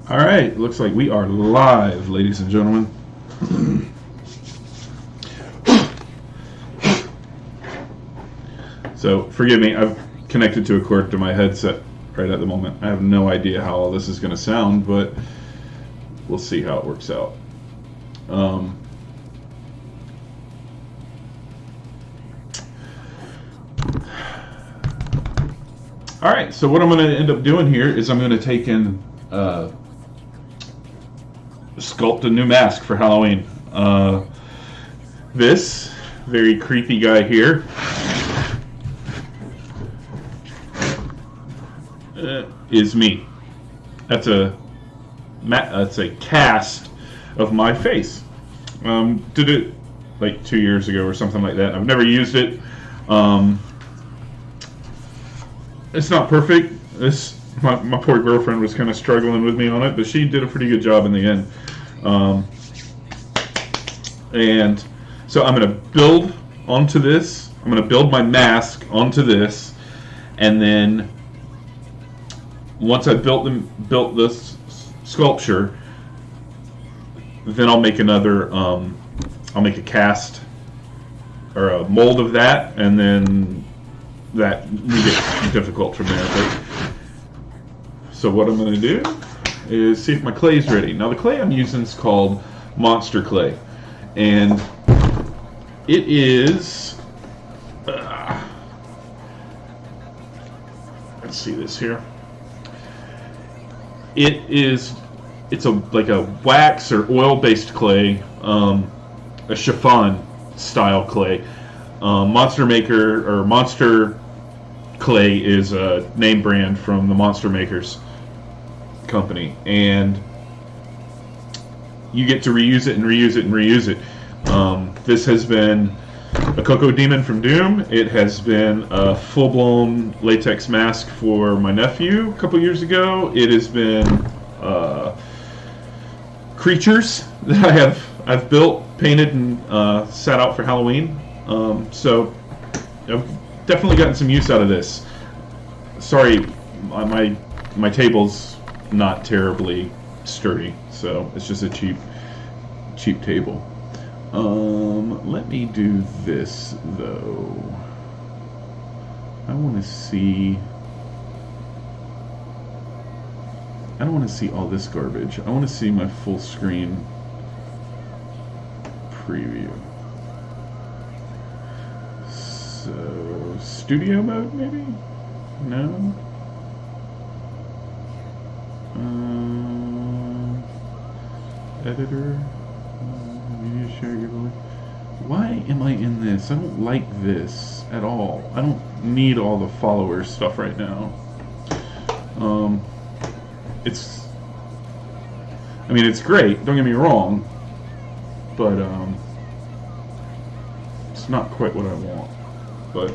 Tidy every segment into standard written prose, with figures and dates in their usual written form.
All right, looks like we are live, ladies and gentlemen. So, forgive me, I've connected to a cord to my headset right at the moment. I have no idea how all this is going to sound, but we'll see how it works out. All right, so what I'm going to end up doing here is I'm going to take in sculpt a new mask for Halloween. This very creepy guy here is me. That's a cast of my face. Did it like 2 years ago or something like that. I've never used it. It's not perfect. My poor girlfriend was kind of struggling with me on it, but she did a pretty good job in the end. And so I'm going to build onto this. I'm going to build my mask onto this, and then once I built this sculpture, then I'll make another. I'll make a cast or a mold of that, and then that will get difficult from there. But, so what I'm going to do is see if my clay is ready. Now the clay I'm using is called Monster Clay, and it is. Let's see this here. It's like a wax or oil-based clay, a chiffon style clay. Monster Maker or Monster Clay is a name brand from the Monster Makers company, and you get to reuse it and reuse it and reuse it. This has been a Cocoa Demon from Doom. It has been a full-blown latex mask for my nephew a couple years ago. It has been creatures that I've built, painted, and sat out for Halloween. So I've definitely gotten some use out of this. Sorry, my table's not terribly sturdy, so it's just a cheap table. Let me do this though. I want to see. I don't want to see all this garbage. I want to see my full screen preview. So, studio mode maybe? No? Editor? Media share giveaway. Why am I in this? I don't like this at all. I don't need all the followers stuff right now. It's great, don't get me wrong, but it's not quite what I want. But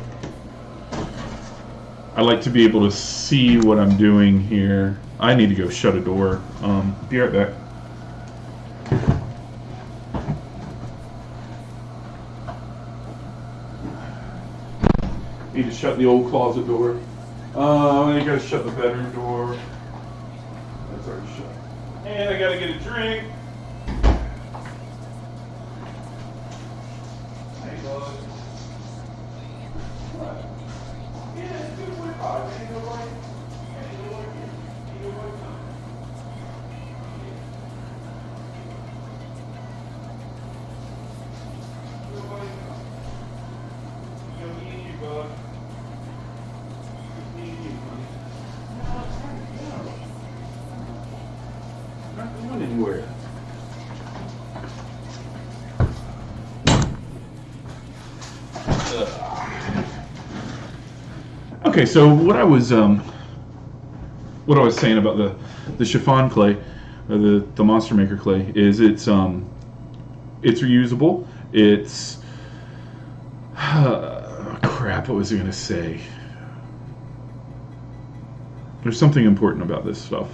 I like to be able to see what I'm doing here. I need to go shut a door. Be right back. Need to shut the old closet door. I gotta shut the bedroom door. That's already shut. And I gotta get a drink. Hey, bud. What? Yeah, it's 2:45. Ain't nobody here. Anywhere. Okay, so what I was saying about the chiffon clay, or the Monster Maker clay, is it's reusable. It's crap. What was I gonna say? There's something important about this stuff.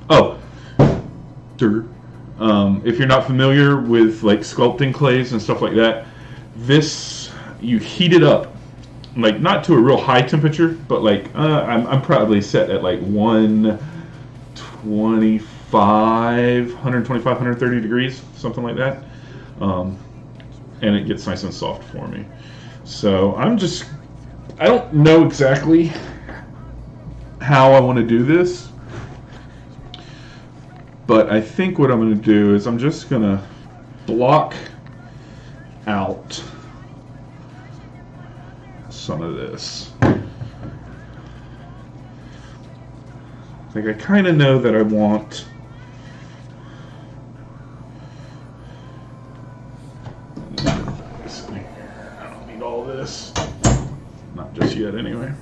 Oh. If you're not familiar with like sculpting clays and stuff like that, this, you heat it up, like not to a real high temperature, but like I'm probably set at like 1 130 degrees, something like that. And it gets nice and soft for me. So I don't know exactly how I want to do this, but I think what I'm going to do is I'm just going to block out some of this. Like, I kind of know that I want I don't need all this. Not just yet, anyway.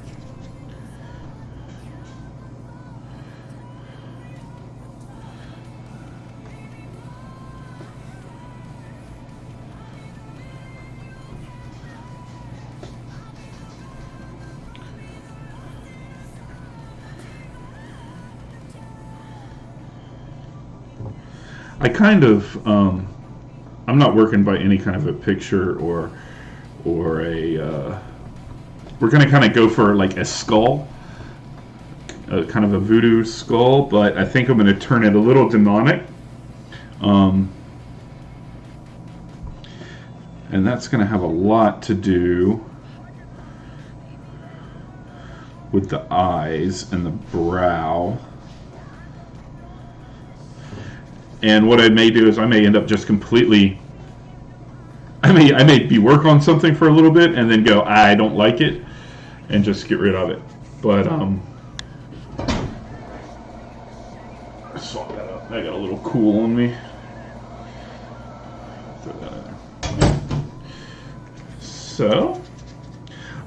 I kind of, I'm not working by any kind of a picture or a, we're going to kind of go for like a skull, kind of a voodoo skull, but I think I'm going to turn it a little demonic. And that's going to have a lot to do with the eyes and the brow. And what I may do is I may end up just completely, I may be work on something for a little bit and then go, I don't like it, and just get rid of it. But swap that up. I got a little cool on me. Throw that in there. So,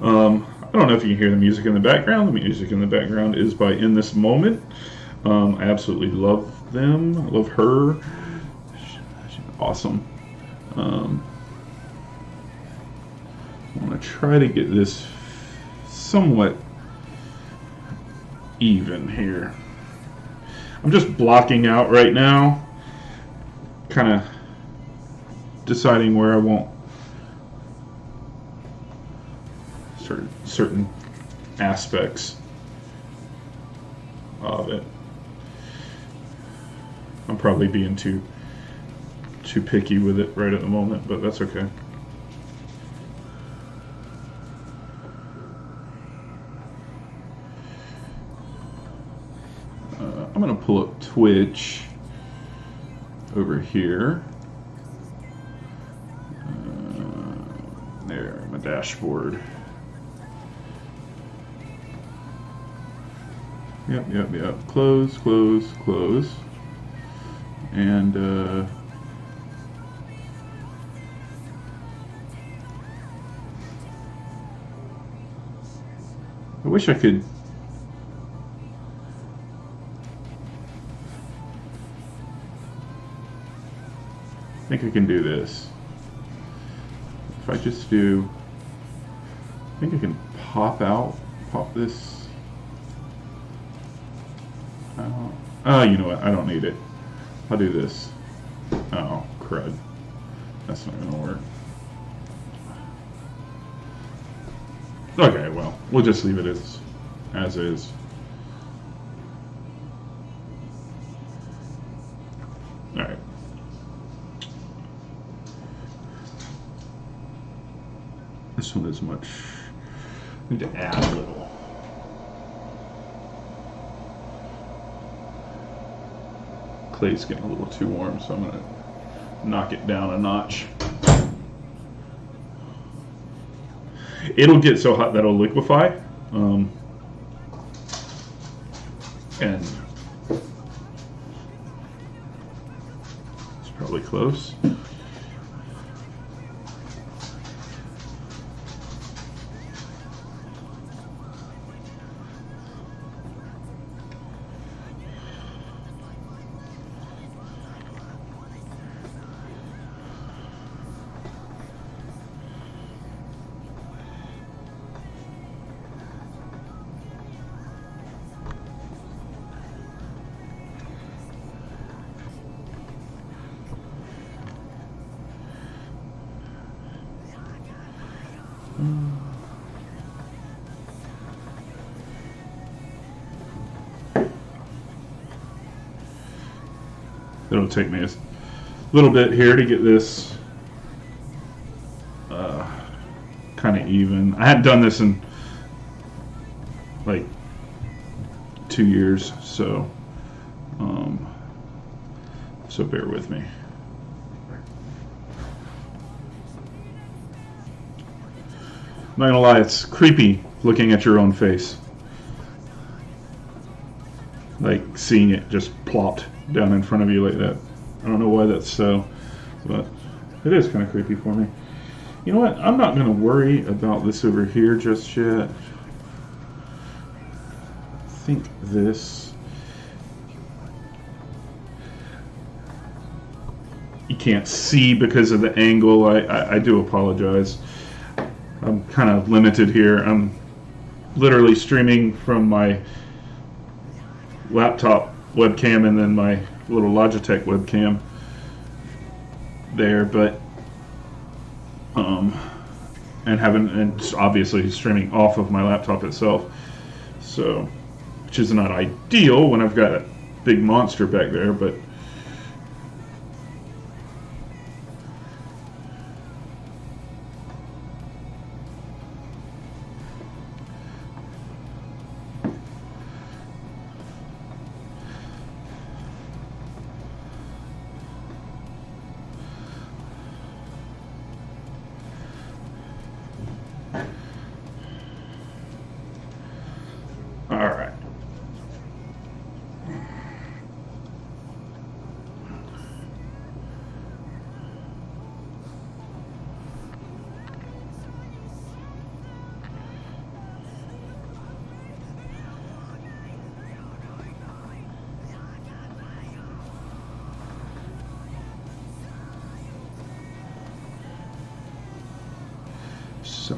I don't know if you can hear the music in the background. The music in the background is by In This Moment. I absolutely love them. I love her. She's awesome. I want to try to get this somewhat even here. I'm just blocking out right now, kind of deciding where I want certain aspects of it. I'm probably being too picky with it right at the moment, but that's okay. I'm going to pull up Twitch over here. There, my dashboard. Yep. Close. And I wish I could I think I can do this. If I just do, I think I can pop this. Oh, you know what? I don't need it. I'll do this. Oh, crud. That's not gonna work. Okay, well, we'll just leave it as is. Alright. This one is much. I need to add a little. Clay's getting a little too warm, so I'm going to knock it down a notch. It'll get so hot that it'll liquefy. And it's probably close. it'll take me a little bit here to get this kind of even. I hadn't done this in like 2 years, so so bear with me. I'm not gonna lie, it's creepy looking at your own face, like seeing it just plopped down in front of you like that. I don't know why that's so, but it is kind of creepy for me. You know what? I'm not going to worry about this over here just yet. I think this... You can't see because of the angle. I do apologize. I'm kind of limited here. I'm literally streaming from my laptop webcam and then my little Logitech webcam there, but and obviously streaming off of my laptop itself, so which is not ideal when I've got a big monster back there, but alright. So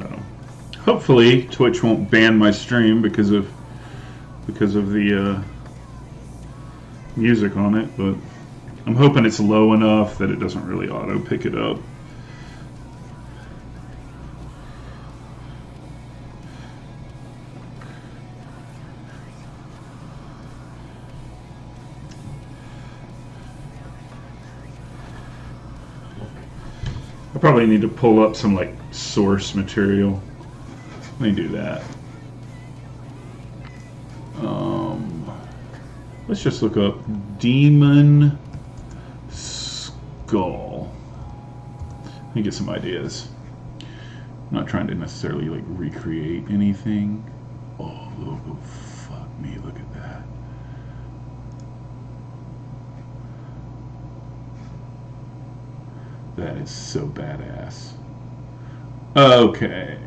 hopefully Twitch won't ban my stream because of the music on it, but I'm hoping it's low enough that it doesn't really auto pick it up. I probably need to pull up some like source material. Let me do that. Let's just look up Demon Skull. Let me get some ideas. I'm not trying to necessarily like recreate anything. Oh, fuck me, look at that. That is so badass. Okay.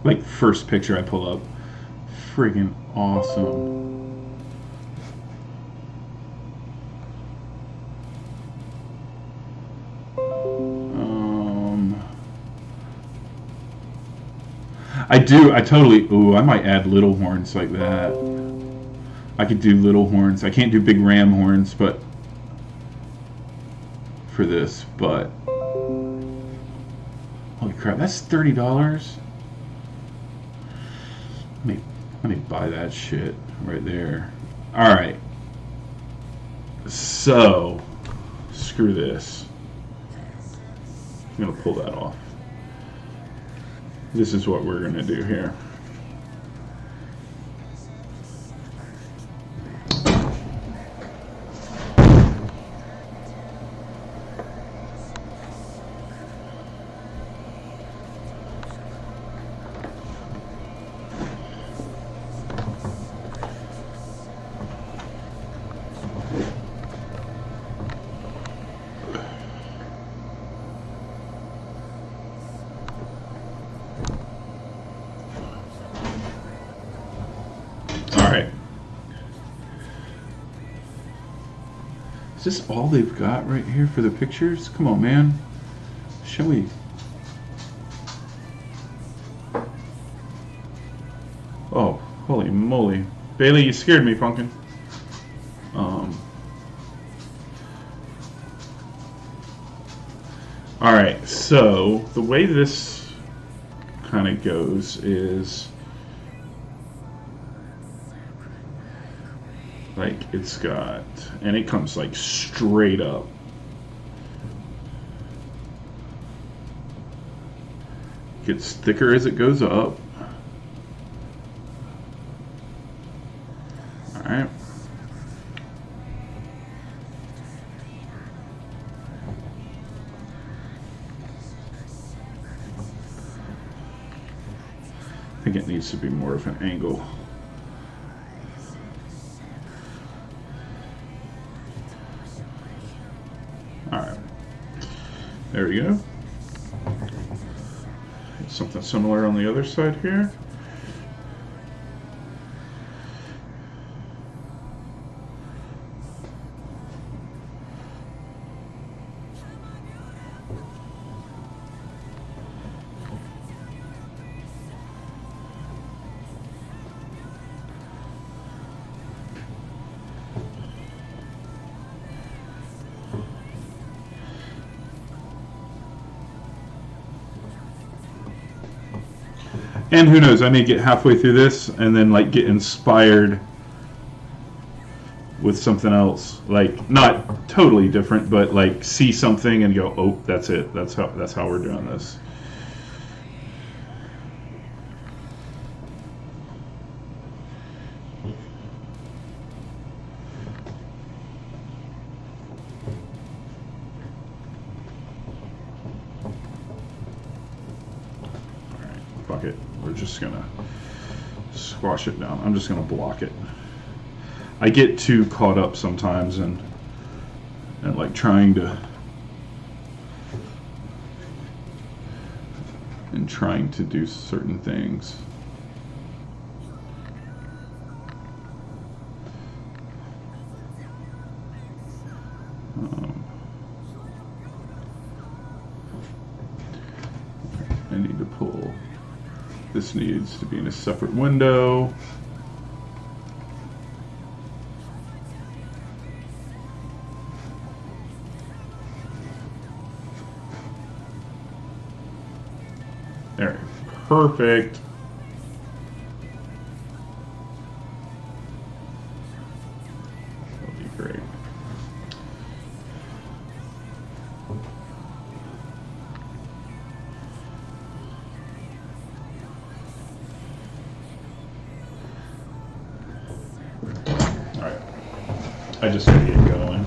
Like first picture I pull up. Friggin' awesome. I totally, ooh, I might add little horns like that. I could do little horns. I can't do big ram horns, but for this, but holy crap, that's $30. Let me buy that shit right there. Alright. So, screw this. I'm going to pull that off. This is what we're going to do here. Is this all they've got right here for the pictures? Come on, man. Shall we? Oh, holy moly. Bailey, you scared me, Funkin'. Alright, so the way this kind of goes is Like it's got, and it comes like straight up. Gets thicker as it goes up. All right. I think it needs to be more of an angle. All right. There we go. Something similar on the other side here. And who knows, I may get halfway through this and then like get inspired with something else. Like not totally different, but like see something and go, oh, that's it. That's how we're doing this. Fuck it. We're just gonna squash it down. I'm just gonna block it. I get too caught up sometimes and like trying to do certain things. I need to pull. This needs to be in a separate window. There, perfect. That'll be great. I just gotta get going.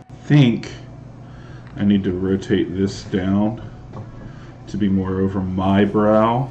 I think I need to rotate this down to be more over my brow.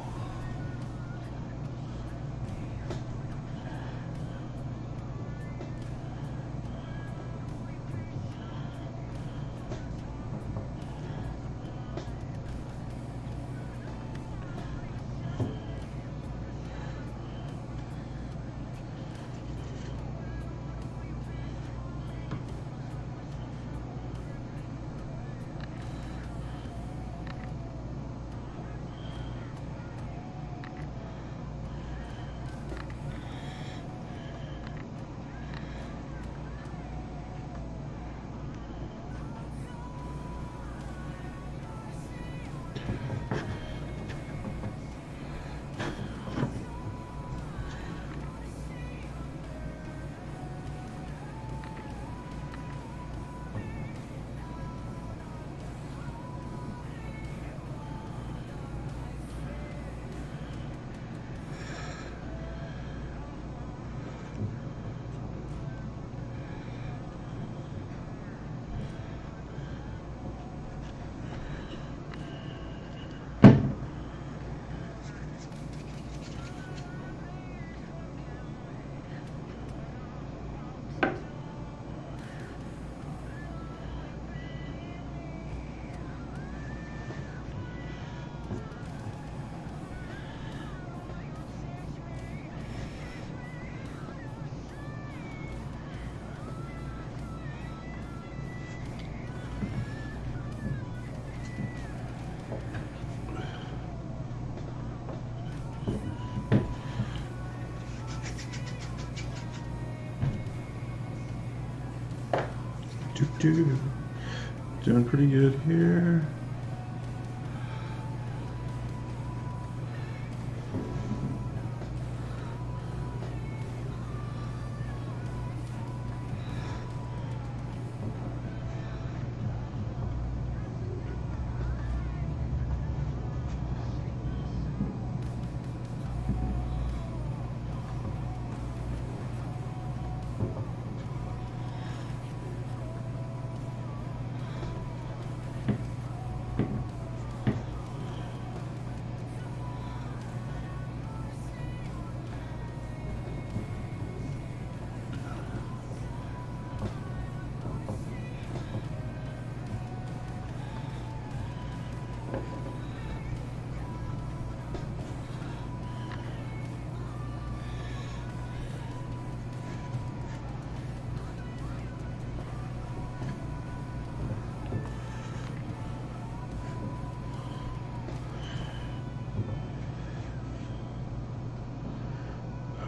Doing pretty good here.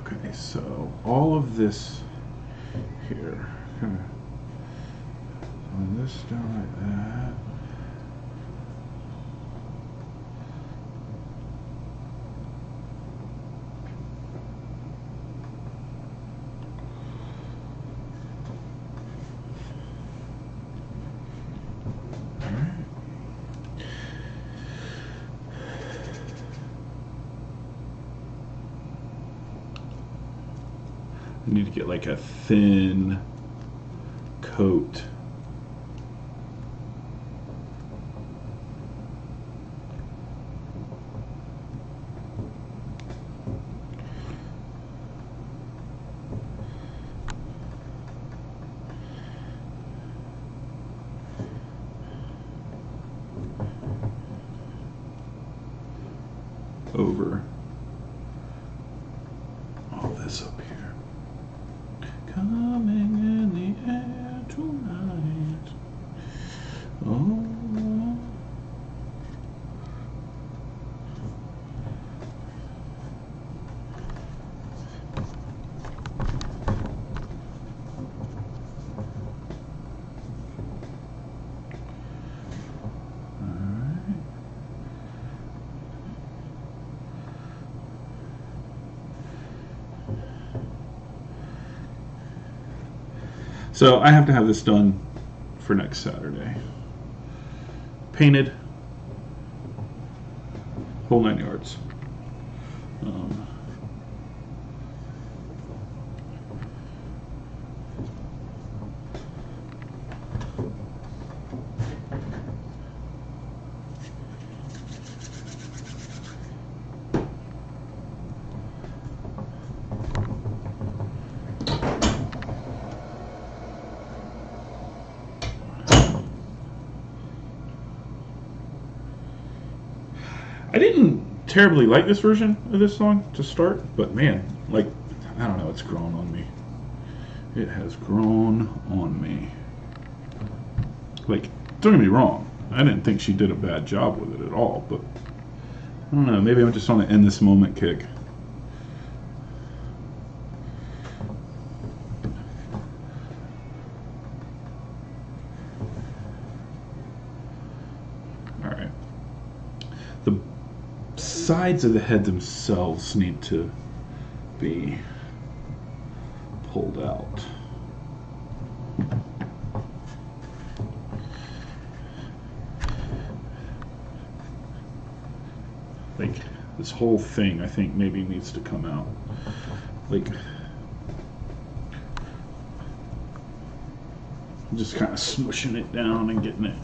Okay, so all of this here, on this down like that. I need to get like a thin coat. Over all this up here. Coming in the air tonight. Oh. So I have to have this done for next Saturday. Painted, whole 9 yards. I didn't terribly like this version of this song to start, but man, like, I don't know, it's grown on me. It has grown on me. Like, don't get me wrong, I didn't think she did a bad job with it at all, but I don't know, maybe I'm just on the end this moment kick. Alright. The sides of the head themselves need to be pulled out. Like, this whole thing, I think, maybe needs to come out. Like, just kind of smushing it down and getting it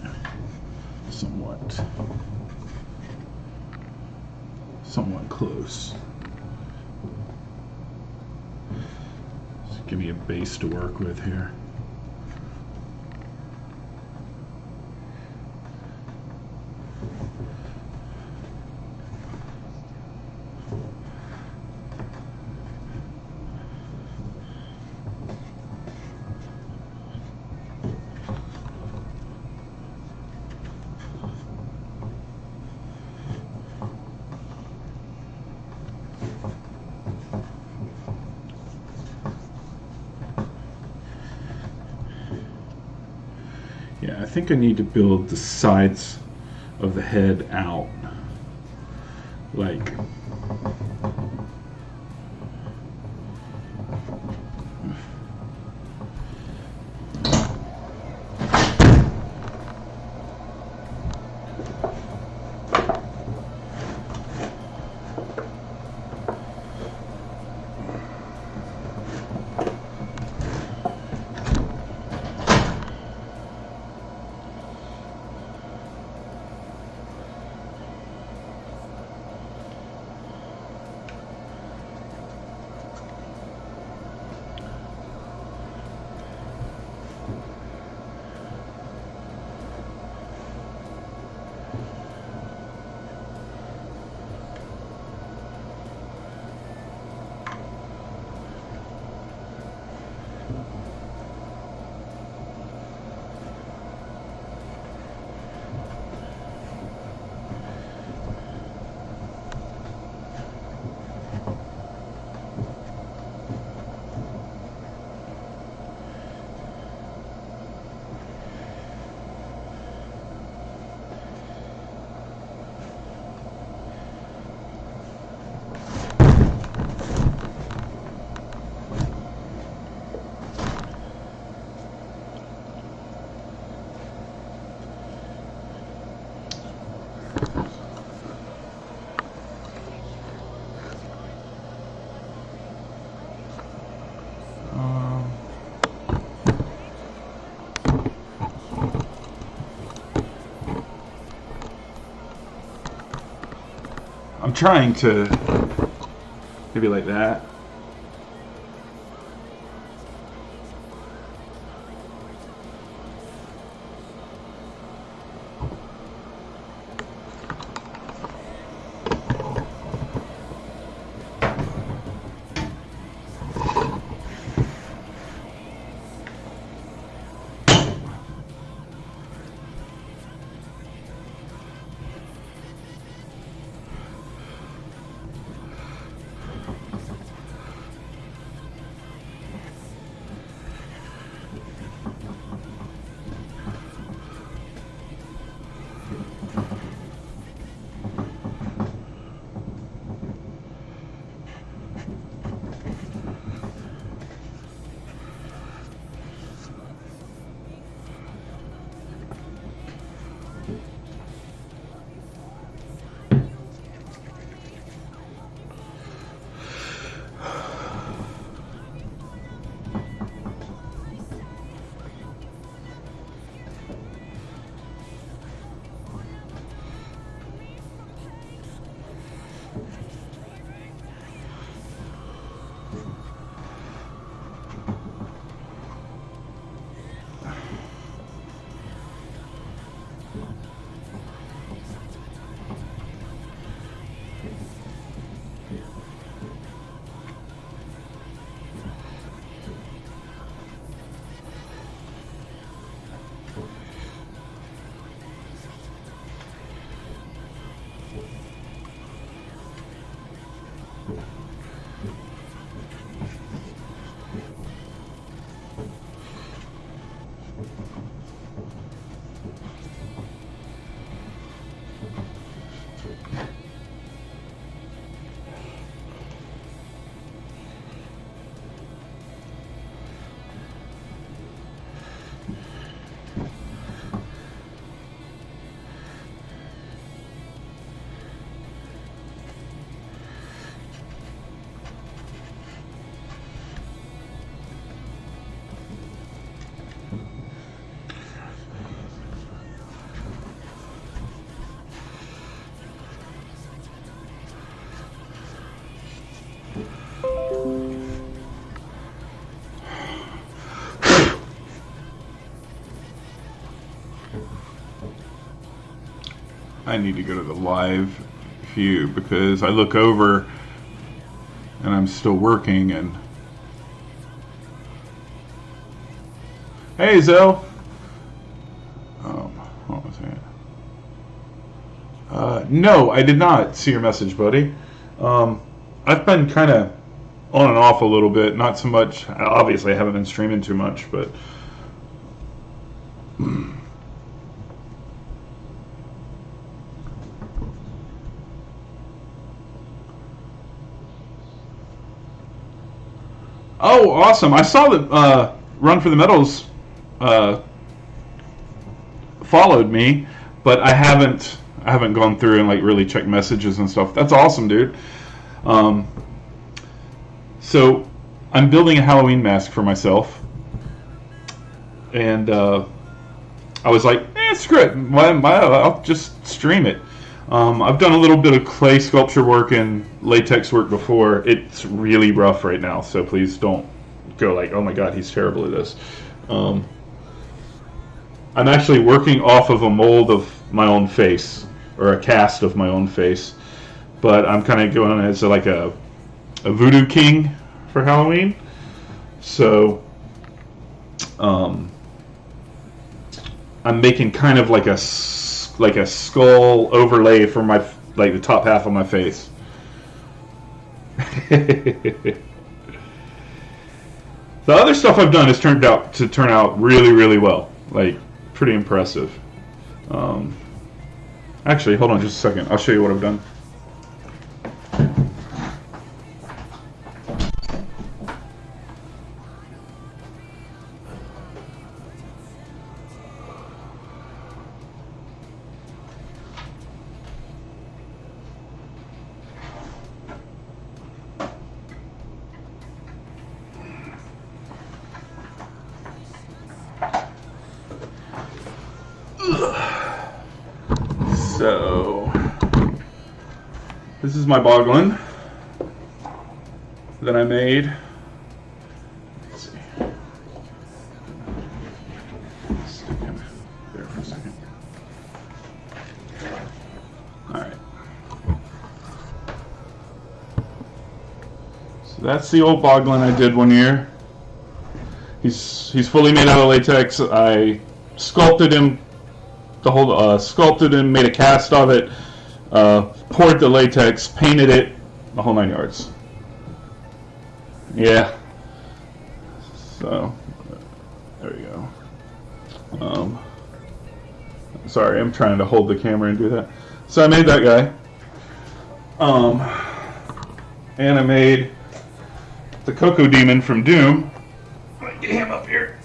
somewhat close. Just give me a base to work with here. think I need to build the sides of the head out. Like, I'm trying to maybe like that. I need to go to the live view because I look over and I'm still working. And hey, Zoe. What was that? No, I did not see your message, buddy. I've been kind of on and off a little bit. Not so much. Obviously, I haven't been streaming too much, but Oh, awesome! I saw that Run for the Metals followed me, but I haven't gone through and like really checked messages and stuff. That's awesome, dude. So I'm building a Halloween mask for myself, and I was like, screw it, I'll just stream it. I've done a little bit of clay sculpture work and latex work before. It's really rough right now, so please don't go like, oh my god, he's terrible at this. I'm actually working off of a mold of my own face, or a cast of my own face, but I'm kind of going as like a VooDoo king for Halloween. So I'm making kind of like a skull overlay for my, like the top half of my face. The other stuff I've done has turned out to turn out really, really well. Like, pretty impressive. Actually, hold on just a second. I'll show you what I've done. So, this is my boglin that I made. Let's see. Stick him there for a second. Alright. So that's the old boglin I did one year. He's fully made out of latex. I sculpted him. Sculpted and made a cast of it, poured the latex, painted it, the whole 9 yards. Yeah. So, there we go. Sorry, I'm trying to hold the camera and do that. So I made that guy. And I made the Cocoa Demon from Doom. Let me get him up here.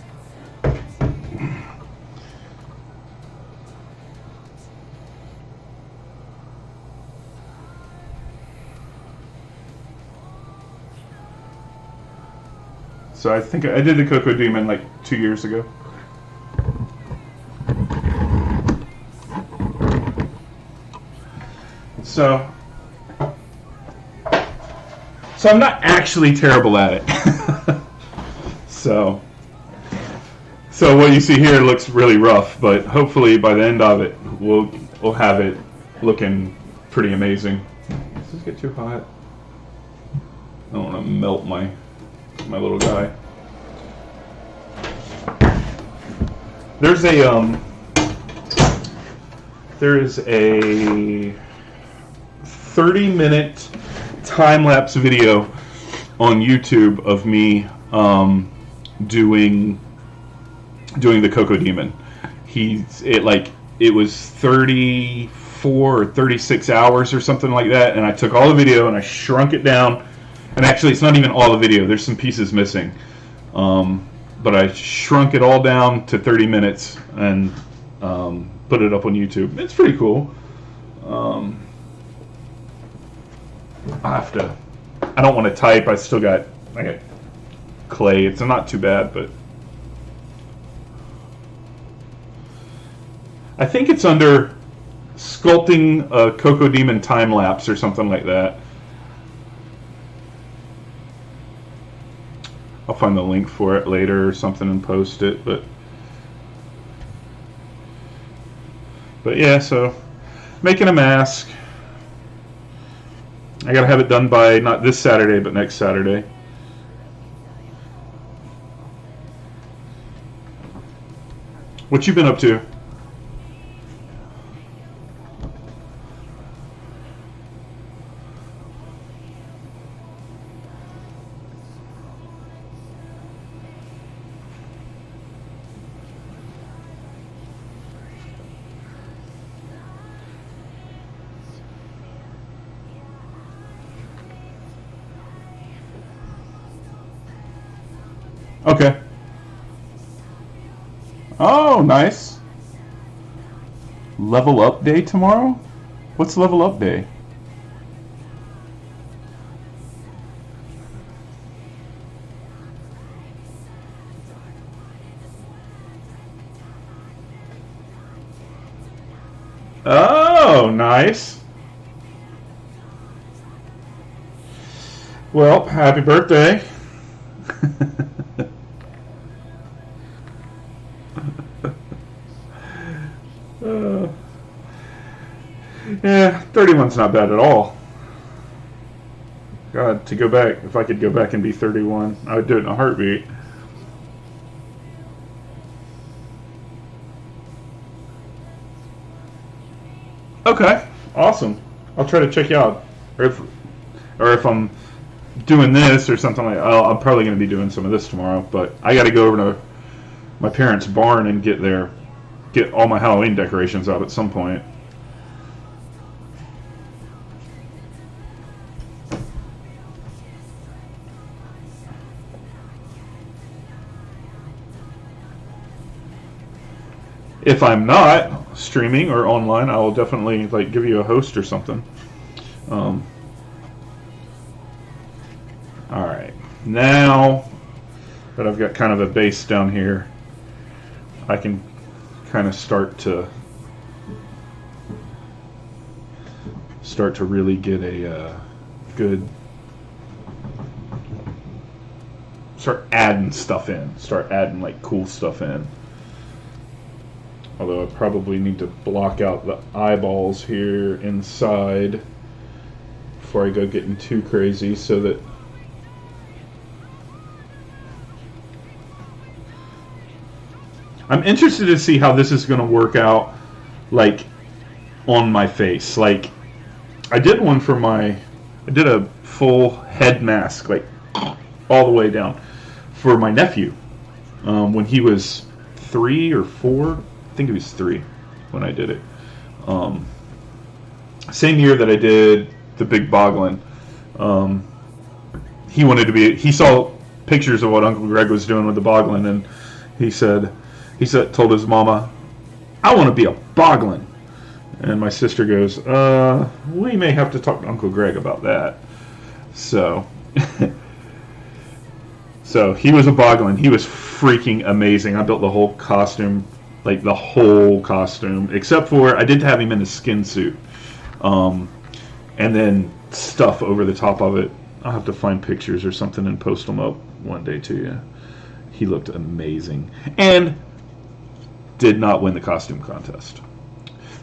So I think I did the Cocoa Demon like 2 years ago. So I'm not actually terrible at it. So what you see here looks really rough, but hopefully by the end of it, we'll have it looking pretty amazing. Does this get too hot? I don't want to melt my little guy. There's a 30-minute time-lapse video on YouTube of me doing the Cocoa Demon. It was 34 or 36 hours or something like that, and I took all the video and I shrunk it down. And actually, it's not even all the video. There's some pieces missing. But I shrunk it all down to 30 minutes and put it up on YouTube. It's pretty cool. I don't want to type. I got clay. It's not too bad, but I think it's under Sculpting a Cocoa Demon time lapse or something like that. I'll find the link for it later or something and post it, but yeah, so making a mask. I gotta have it done by not this Saturday, but next Saturday. What you been up to? Okay. Oh, nice. Level up day tomorrow? What's level up day? Oh, nice. Well, happy birthday. uh, yeah, 31's not bad at all. God, to go back, if I could go back and be 31, I would do it in a heartbeat. Okay, awesome. I'll try to check you out. Or if I'm doing this or something like, I'm probably going to be doing some of this tomorrow. But I got to go over to my parents' barn and get all my Halloween decorations out at some point. If I'm not streaming or online, I will definitely like give you a host or something. All right, now that I've got kind of a base down here, I can kind of start to really get a good, start adding stuff in, start adding like cool stuff in. Although I probably need to block out the eyeballs here inside before I go getting too crazy, so that I'm interested to see how this is going to work out, like on my face. Like I did one for I did a full head mask, like all the way down, for my nephew when he was 3 or 4. I think it was 3 when I did it. Same year that I did the Big Boglin. He wanted to be. He saw pictures of what Uncle Greg was doing with the Boglin, and he told his mama, "I want to be a Boglin." And my sister goes, "We may have to talk to Uncle Greg about that." So, so he was a Boglin. He was freaking amazing. I built the whole costume. Like the whole costume, except for I did have him in a skin suit, and then stuff over the top of it. I'll have to find pictures or something and post them up one day to you. He looked amazing, and did not win the costume contest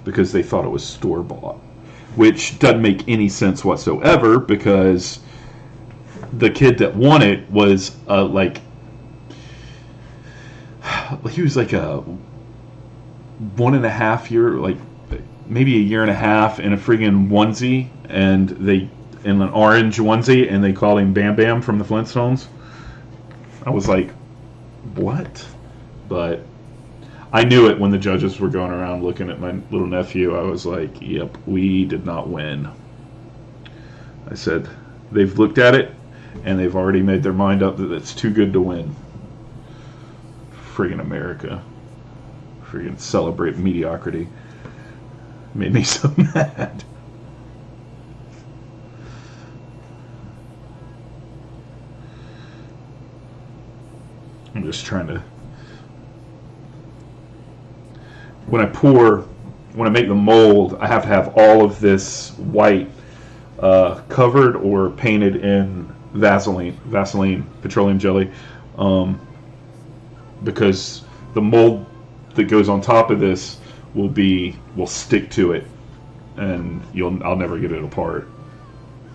because they thought it was store-bought, which doesn't make any sense whatsoever, because the kid that won it was he was like a 1.5 year, like maybe a year and a half, in a friggin' onesie, and in an orange onesie, and they called him Bam Bam from the Flintstones. I was like, what? But I knew it when the judges were going around looking at my little nephew. I was like, yep, we did not win. I said, they've looked at it, and they've already made their mind up that it's too good to win. Friggin' America. Friggin' celebrate mediocrity. Made me so mad. I'm just trying to... When I make the mold, I have to have all of this white covered or painted in Vaseline, petroleum jelly, because the mold that goes on top of this will stick to it, and I'll never get it apart.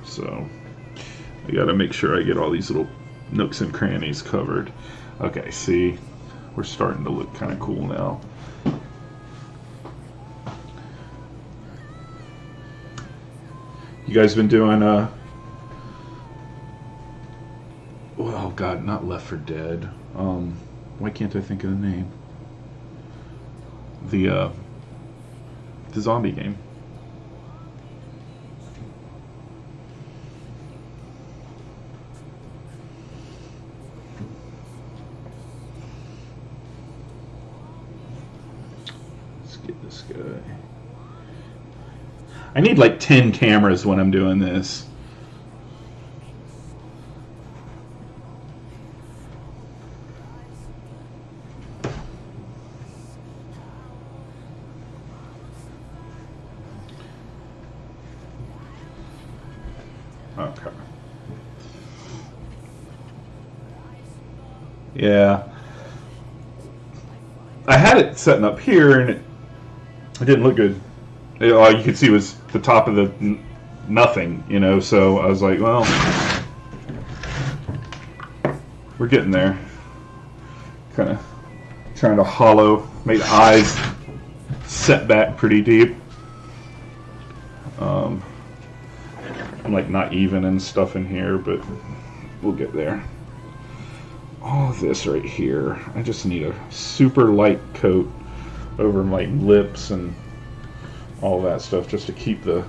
So I got to make sure I get all these little nooks and crannies covered. Okay, see, we're starting to look kind of cool now. You guys been doing oh god, not Left 4 Dead. Why can't I think of the name? The zombie game. get this guy. I need like 10 cameras when I'm doing this. Okay. Yeah. I had it setting up here and it didn't look good. All you could see was the top of the nothing, you know, so I was like, well, we're getting there. Kind of trying to hollow, make the eyes set back pretty deep. I'm like not even and stuff in here, but we'll get there. All this right here, I just need a super light coat over my lips and all that stuff just to keep the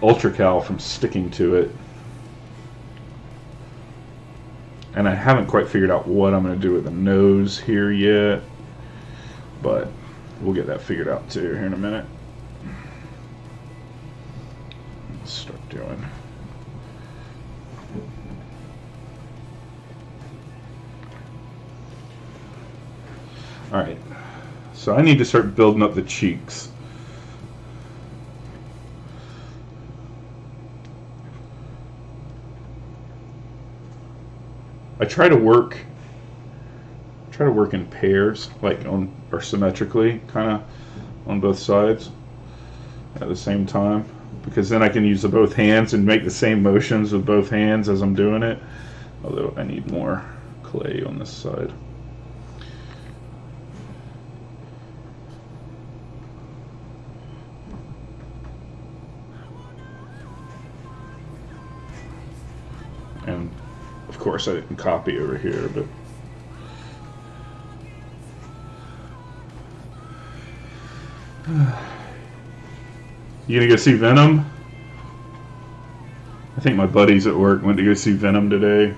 ultracal from sticking to it. And I haven't quite figured out what I'm going to do with the nose here yet, but we'll get that figured out too here in a minute. Let's start doing. Alright, so I need to start building up the cheeks. I try to work in pairs, like on or symmetrically, kind of on both sides at the same time, because then I can use both hands and make the same motions with both hands as I'm doing it. Although I need more clay on this side. And of course I didn't copy over here, but you gonna go see Venom? I think my buddies at work went to go see Venom today.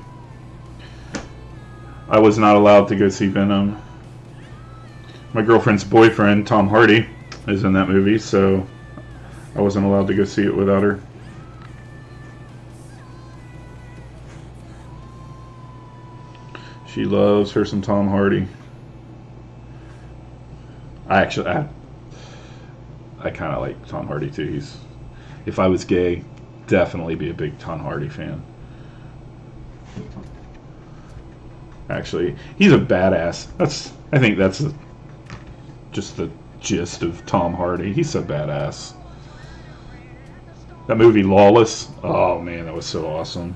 I was not allowed to go see Venom. My girlfriend's boyfriend, Tom Hardy, is in that movie, so I wasn't allowed to go see it without her. She loves her some Tom Hardy. I kind of like Tom Hardy too. If I was gay, definitely be a big Tom Hardy fan. Actually, he's a badass. I think that's just the gist of Tom Hardy. He's so badass. That movie Lawless, oh man, that was so awesome.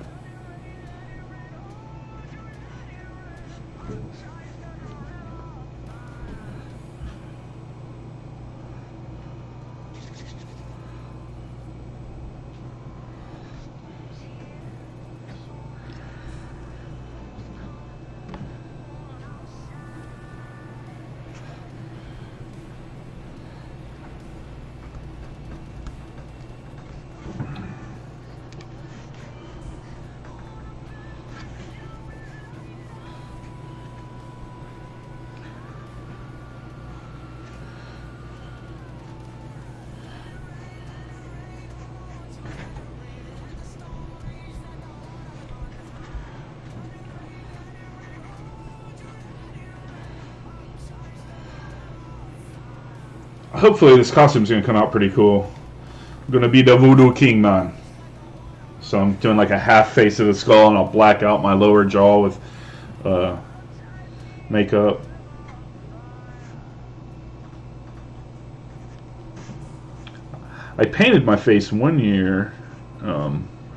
Hopefully this costume's going to come out pretty cool. I'm going to be the Voodoo King, man. So I'm doing like a half face of the skull, and I'll black out my lower jaw with makeup. I painted my face one year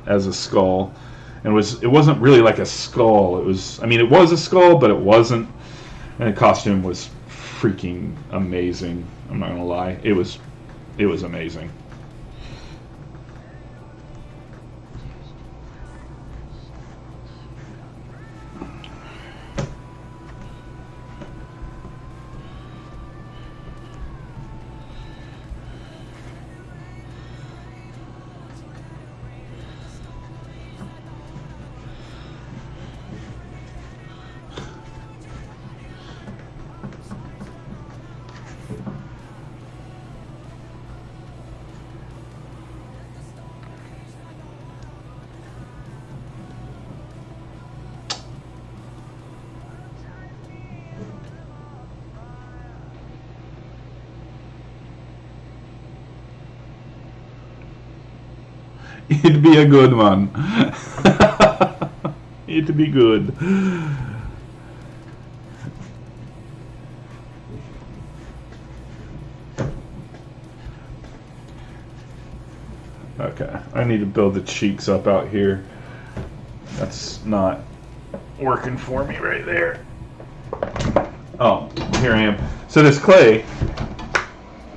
as a skull, and it wasn't really like a skull. It was a skull, but it wasn't. And the costume was freaking amazing. I'm not gonna lie, it was amazing. It'd be a good one. It'd be good. Okay, I need to build the cheeks up out here. That's not working for me right there. Oh, here I am. So this clay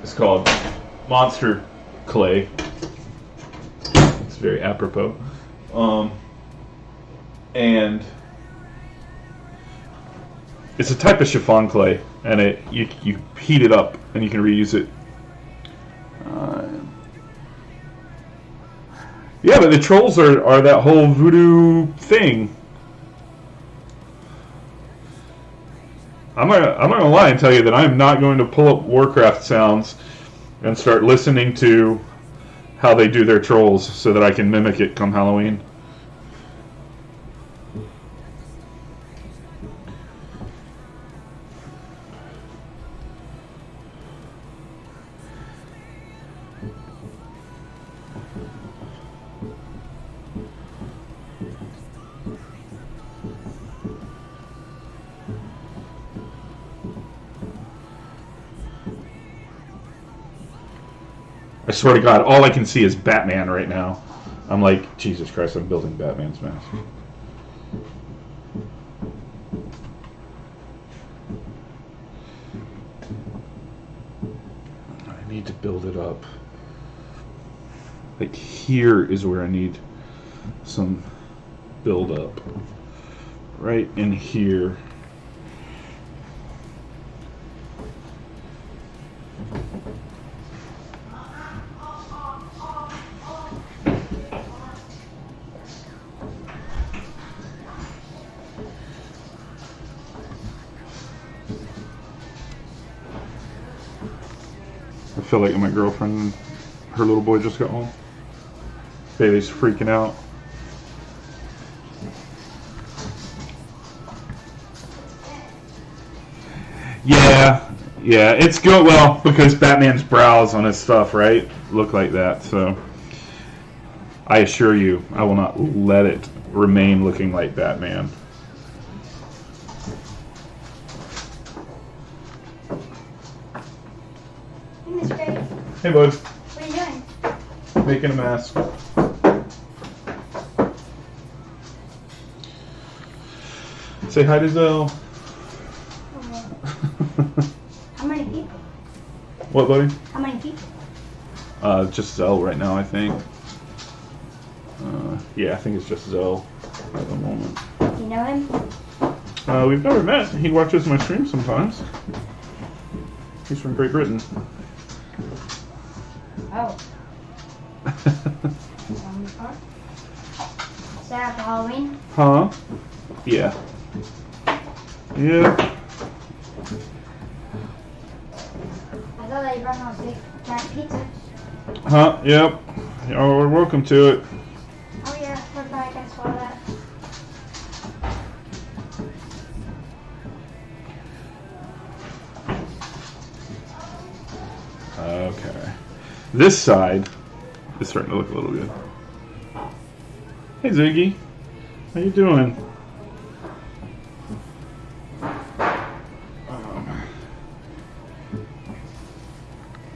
is called Monster Clay. It's very apropos. And it's a type of chiffon clay, and you heat it up and you can reuse it. Yeah, but the trolls are that whole VooDoo thing. I'm not gonna lie and tell you that I'm not going to pull up Warcraft sounds and start listening to how they do their trolls so that I can mimic it come Halloween. I swear to God, all I can see is Batman right now. I'm like, Jesus Christ, I'm building Batman's mask. I need to build it up. Like here is where I need some build up. Right in here. I feel like my girlfriend, her little boy just got home. Baby's freaking out. Yeah, it's good. Well, because Batman's brows on his stuff, right, look like that. So I assure you, I will not let it remain looking like Batman. Hey, bud. What are you doing? Making a mask. Say hi to Zell. How many people? What, buddy? How many people? Just Zell right now, I think. Yeah, I think it's just Zell at the moment. You know him? We've never met. He watches my streams sometimes. He's from Great Britain. Oh. Is that for Halloween? Huh? Yeah. Yeah. I thought that you brought home a big giant pizza. Huh? Yep. You're welcome to it. Oh yeah, we're probably gonna swallow that. Okay. This side is starting to look a little good. Hey Ziggy, how you doing?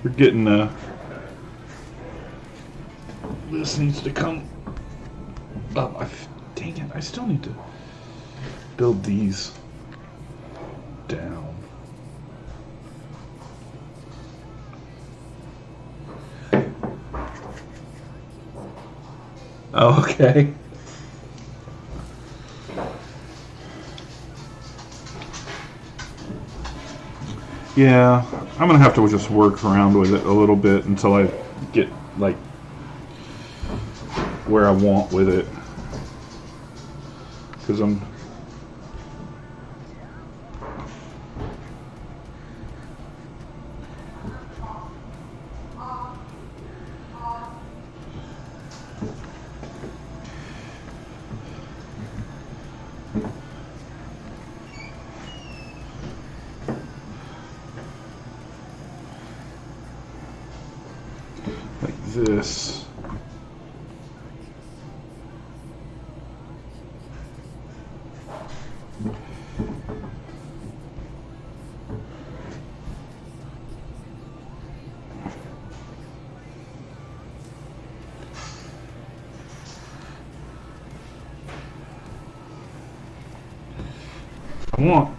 We're getting this needs to come up. Dang it! I still need to build these down. Oh, okay. Yeah, I'm gonna have to just work around with it a little bit until I get like where I want with it, because I'm like this. I want.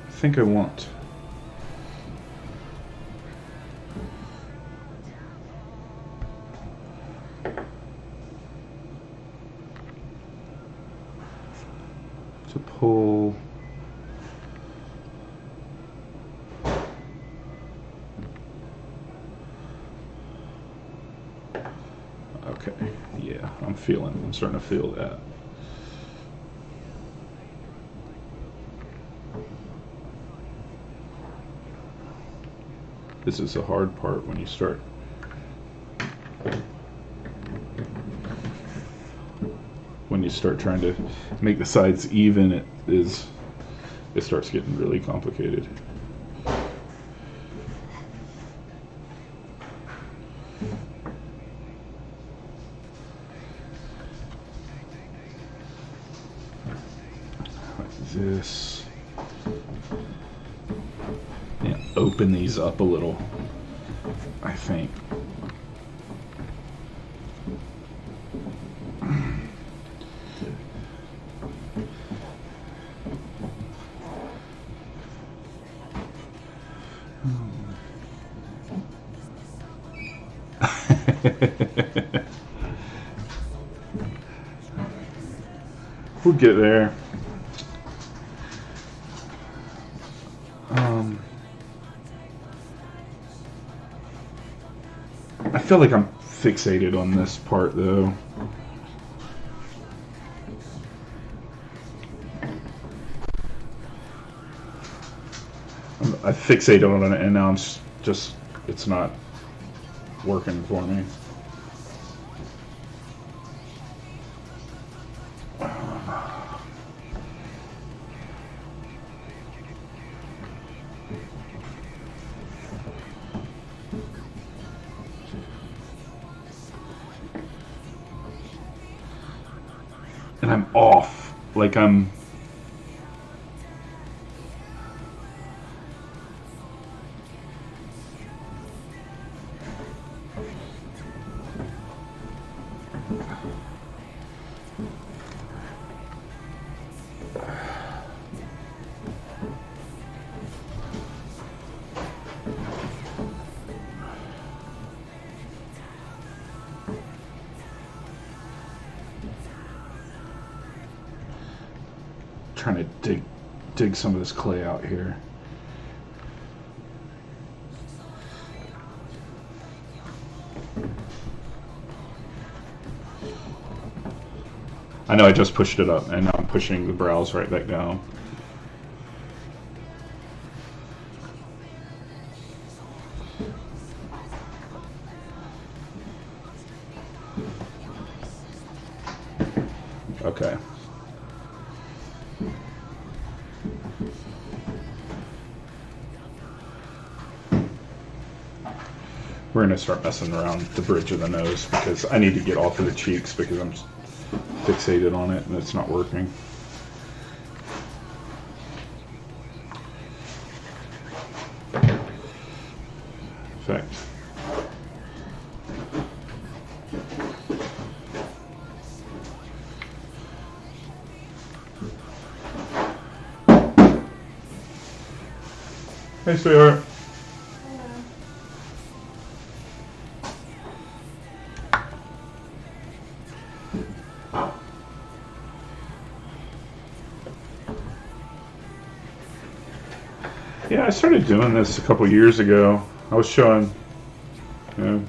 I think I want. To pull. Okay, yeah, I'm starting to feel that. This is the hard part when you start. When you start trying to make the sides even, it starts getting really complicated. This, yeah, open these up a little, I think. We'll get there. I feel like I'm fixated on this part though. I fixated on it and now it's not working for me. And I'm off, like I'm trying to dig some of this clay out here. I know I just pushed it up and now I'm pushing the brows right back down. Okay. We're going to start messing around the bridge of the nose because I need to get off of the cheeks because I'm fixated on it and it's not working. Perfect. Hey, sweetheart. Yeah, I started doing this a couple years ago. I was showing, you know,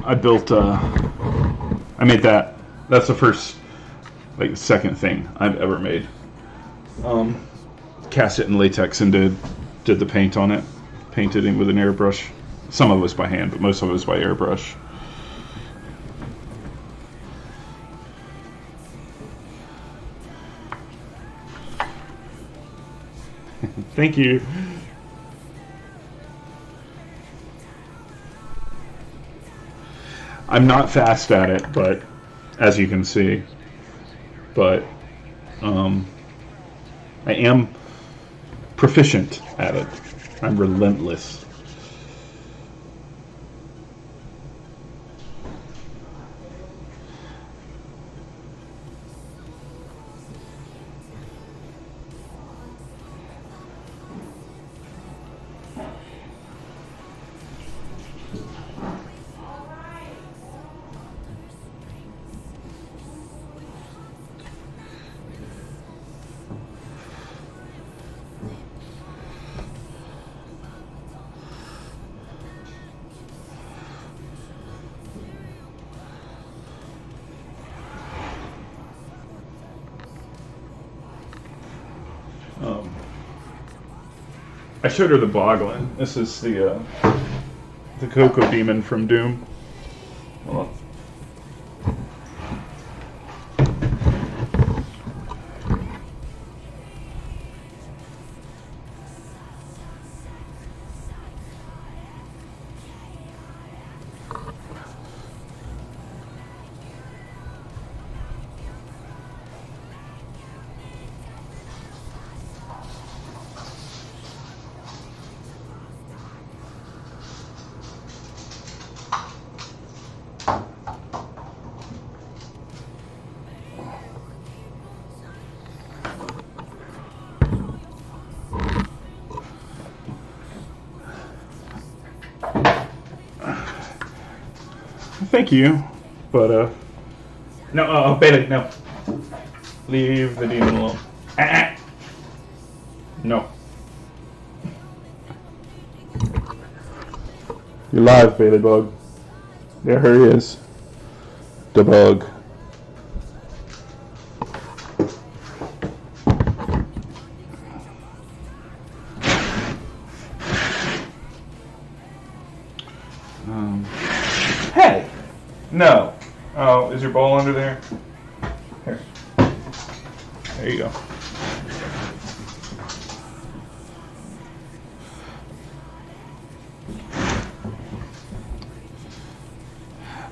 I built, I made that. That's the first, like the second thing I've ever made. Cast it in latex and did the paint on it. Painted it with an airbrush. Some of it was by hand, but most of it was by airbrush. Thank you. I'm not fast at it, but as you can see, but I am proficient at it. I'm relentless. I showed her the boglin. This is the Cocoa Demon from Doom. Hold on. Thank you, but no, Bailey, no. Leave the demon alone. No. You're live, Bailey Bug. There he is. The bug. Hey! No. Oh, is your bowl under there? Here. There you go.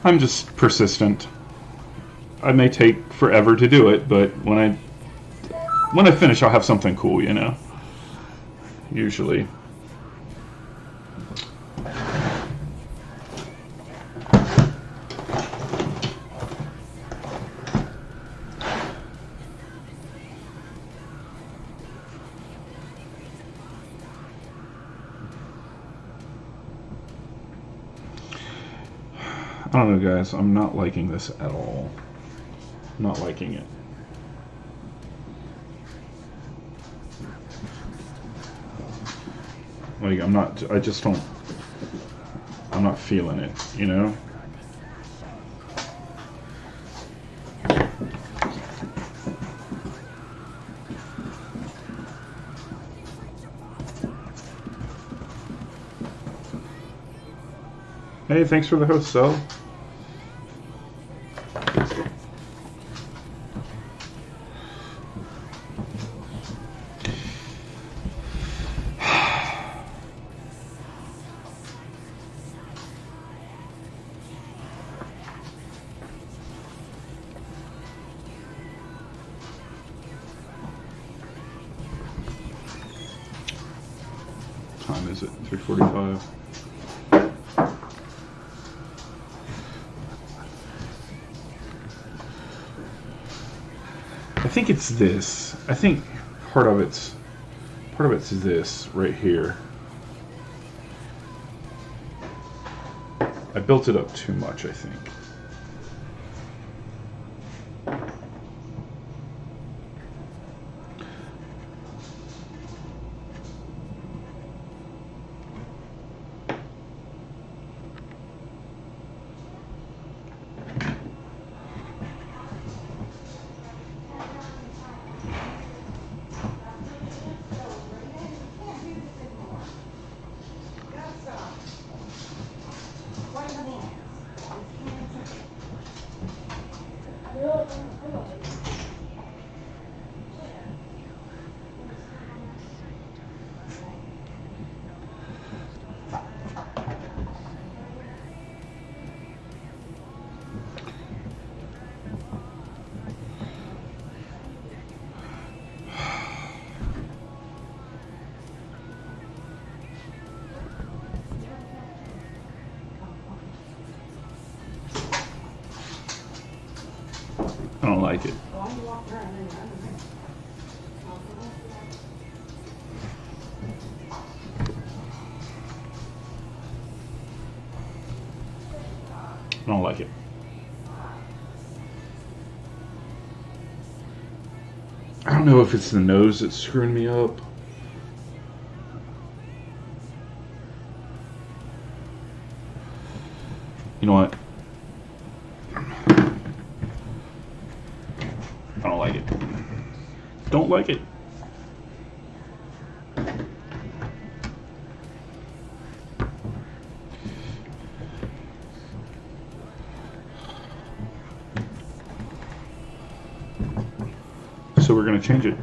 I'm just persistent. I may take forever to do it, but when I finish, I'll have something cool, you know. Usually. I don't know, guys. I'm not liking this at all. I'm not liking it. Like, I'm not feeling it, you know? Hey, thanks for the host, Cell. Time is it? 3:45. I think it's this. I think part of it's this right here. I built it up too much, I think. I don't like it. I don't like it. I don't know if it's the nose that's screwing me up. You know what? I don't like it. Don't like it. So we're going to change it.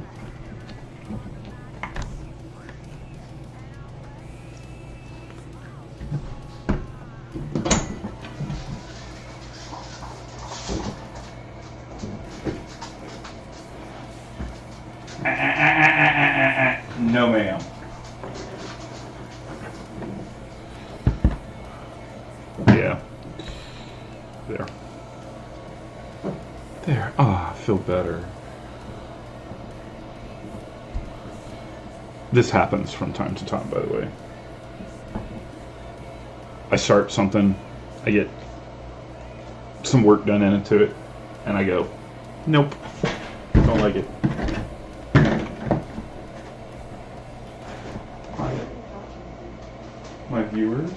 No, ma'am. Yeah. There. There. Ah, I feel better. This happens from time to time, by the way. I start something, I get some work done into it, and I go, nope, don't like it. My viewers?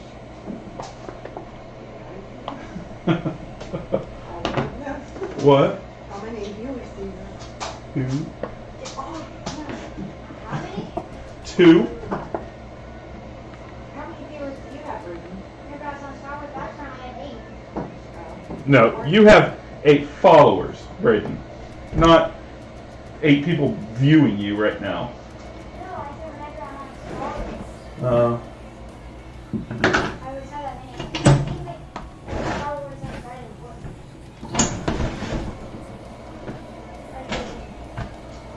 What? How many viewers do you have? 2. How many? 2. How many viewers do you have, Ruben? Remember I was on Star Wars last time I had 8. No, you have 8 followers, Brayden. Not 8 people viewing you right now. No, I said whenever I'm on Star Wars. I would say that many. I think that followers ain't that important.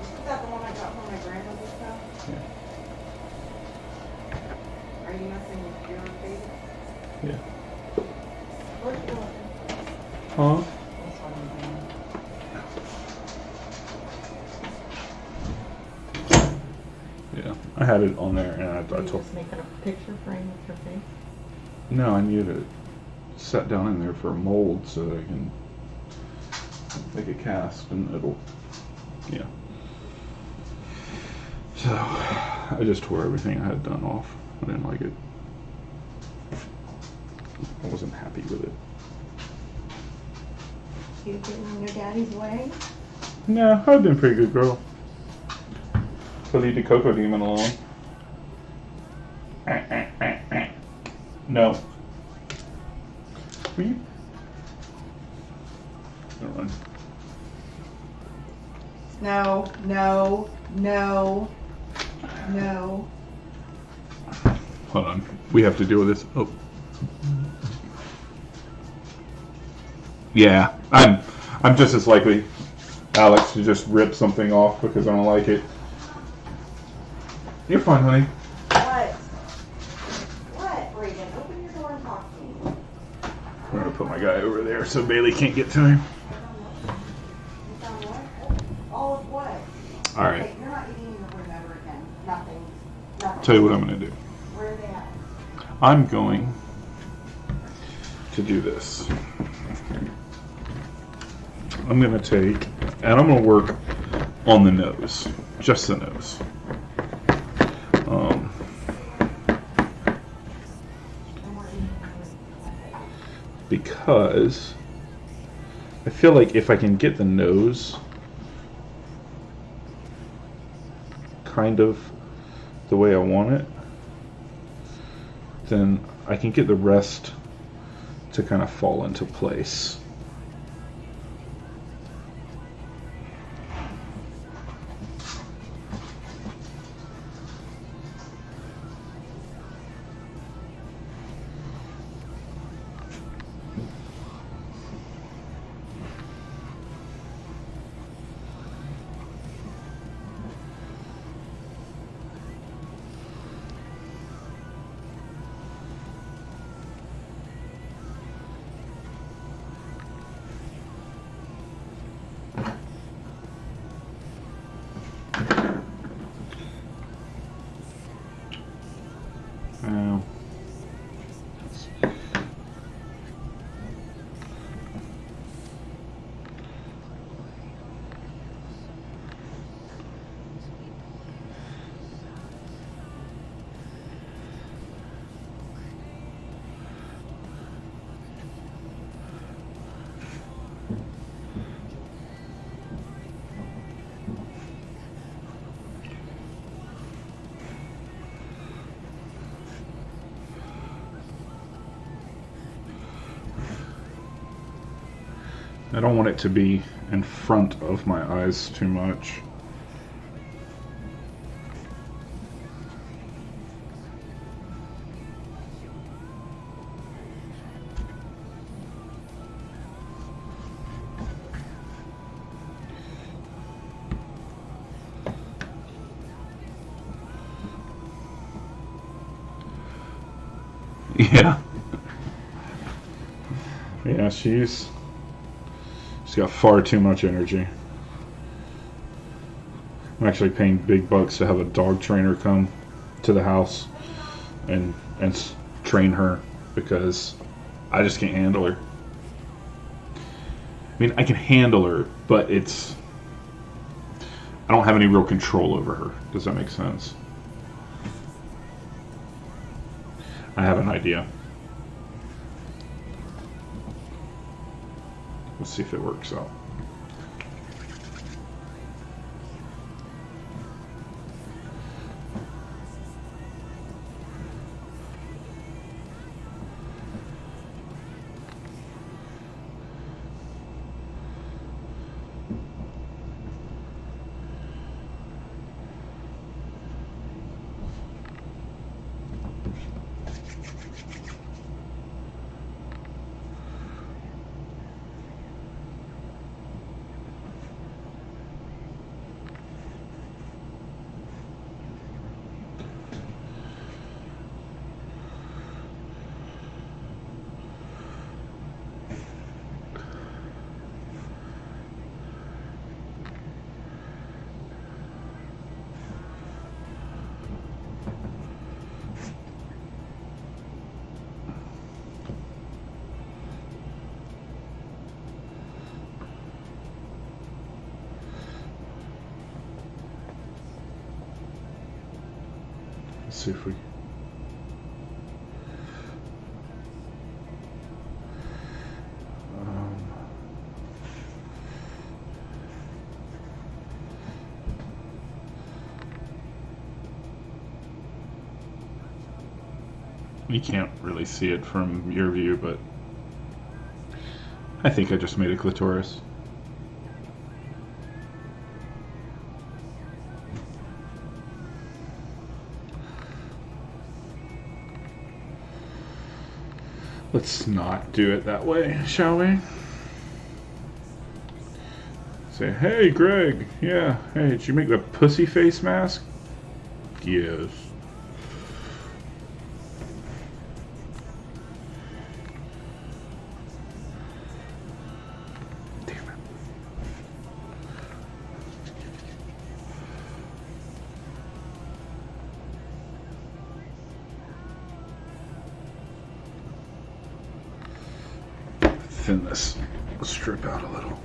Is that the one I got from my grandmother's house? Yeah. Are you messing with your baby? Yeah. Where's your one? Huh? That's what I'm doing. Yeah. I had it on there, and I Are you told. just making a picture frame with your face? No, I need it set down in there for a mold so that I can make a cast, and it'll. Yeah. So I just tore everything I had done off. I didn't like it. I wasn't happy with it. You getting in your daddy's way? No, I've been a pretty good girl. So leave the Cocoa Demon alone. No. Will you? Never mind. No, no, no, no. Hold on. We have to deal with this. Oh. Yeah, I'm just as likely, Alex, to just rip something off because I don't like it. You're fine, honey. What? What, Regan? Open your door and talk to me. I'm gonna put my guy over there so Bailey can't get to him. You found what? All of what? All right. Okay, you're not eating in the room ever again. Nothing. Nothing. Tell you what I'm gonna do. Where are they at? I'm going to do this. I'm gonna take, and I'm gonna work on the nose, just the nose. Because I feel like if I can get the nose kind of the way I want it, then I can get the rest to kind of fall into place. I don't want it to be in front of my eyes too much. Yeah. Yeah, she's got far too much energy. I'm actually paying big bucks to have a dog trainer come to the house and train her because I just can't handle her. I mean, I can handle her, but I don't have any real control over her. Does that make sense? I have an idea. Let's see if it works out. Let's see if we... You can't really see it from your view, but I think I just made a clitoris. Let's not do it that way, shall we? Say, hey, Greg. Yeah, hey, did you make the pussy face mask? Yes. Damn it. Thin this strip out a little.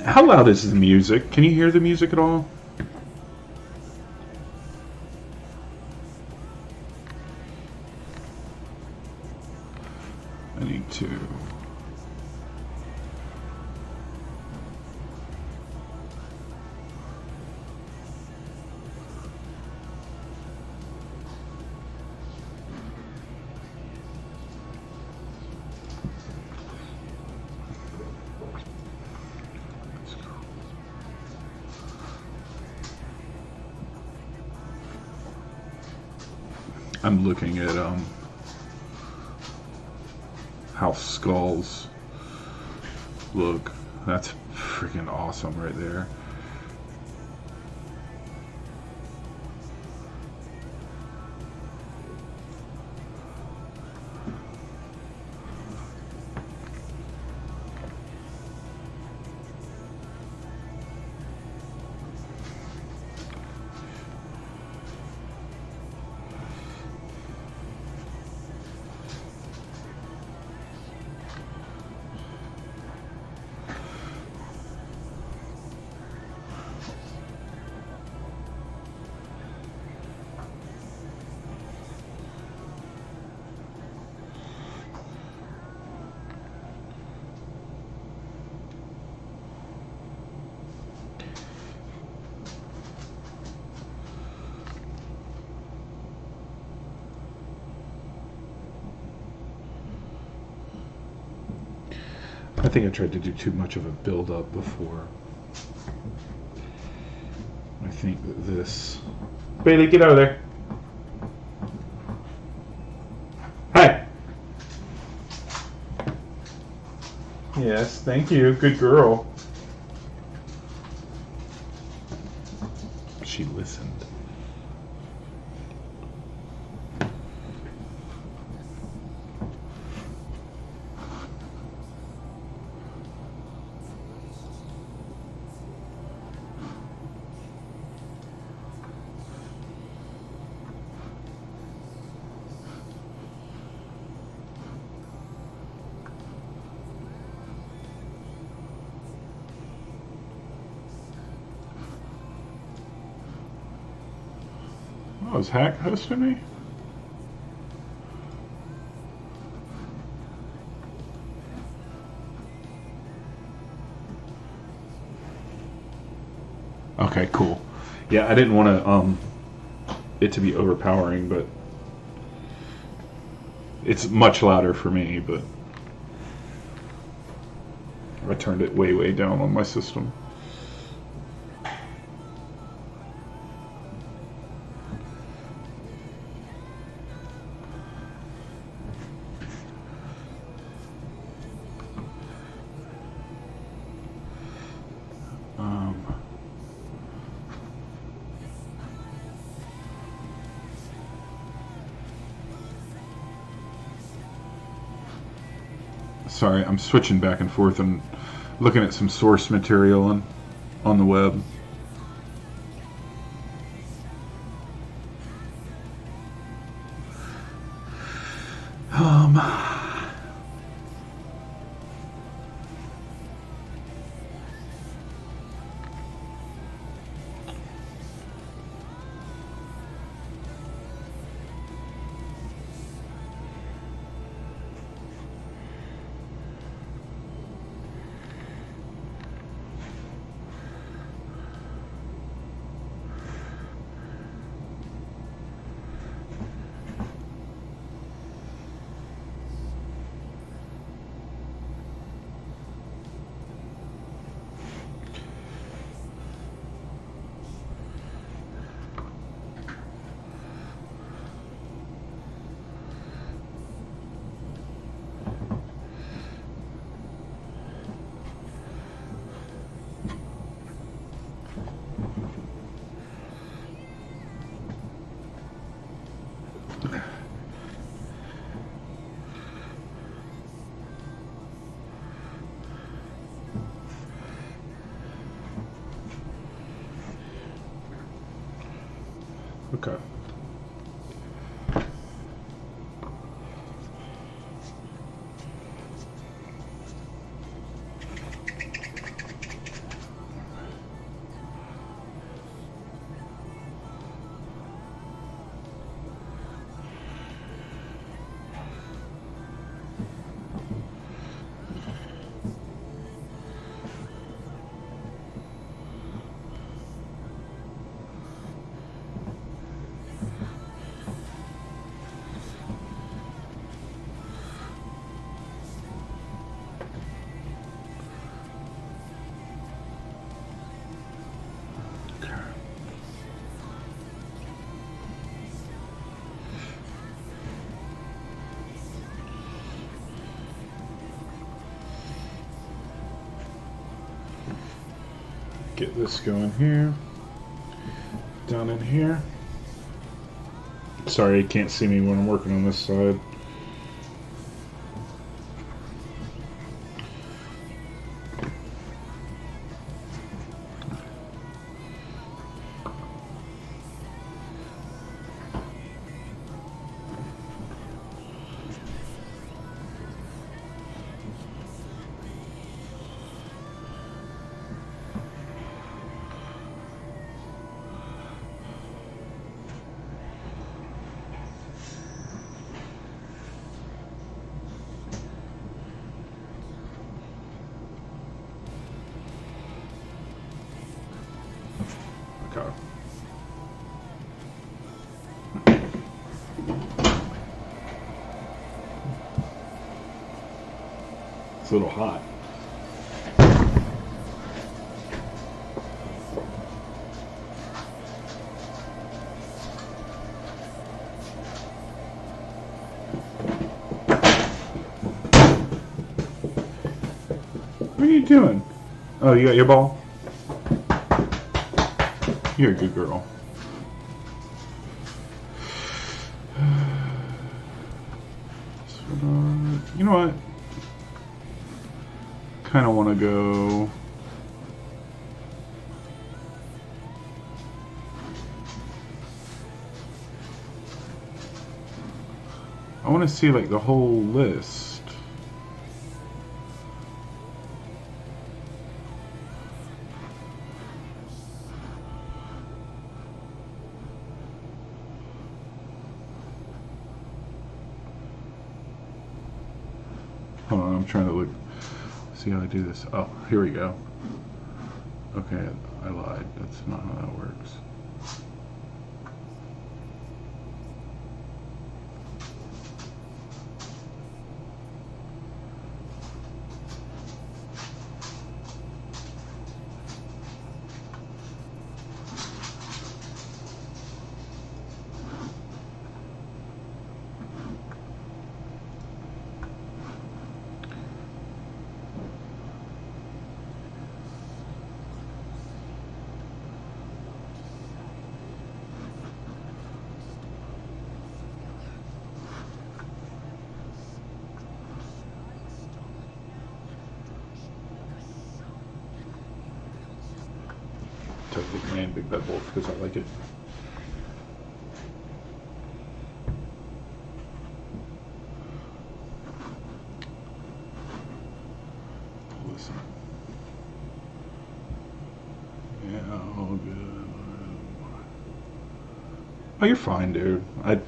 How loud is the music? Can you hear the music at all? I need to... I'm looking at how skulls look. That's freaking awesome right there. I think I tried to do too much of a build up before. I think that this... Bailey, get out of there. Hi. Yes, thank you. Good girl. She listened. Oh, is Hack hosting me? Okay, cool. Yeah, I didn't want to it to be overpowering, but it's much louder for me, but I turned it way down on my system. Sorry, I'm switching back and forth and looking at some source material on the web. Okay. Get this going here. Down in here. Sorry, you can't see me when I'm working on this side. Okay. It's a little hot. What are you doing? Oh, you got your ball? You're a good girl. You know what? Kind of want to go. I want to see like the whole list. Hold on, I'm trying to look, see how I do this. Oh, here we go. Okay, I lied. That's not how that works. Totally and Big Bad Wolf because I like it. Listen. Yeah, all good. Oh, you're fine, dude. I'm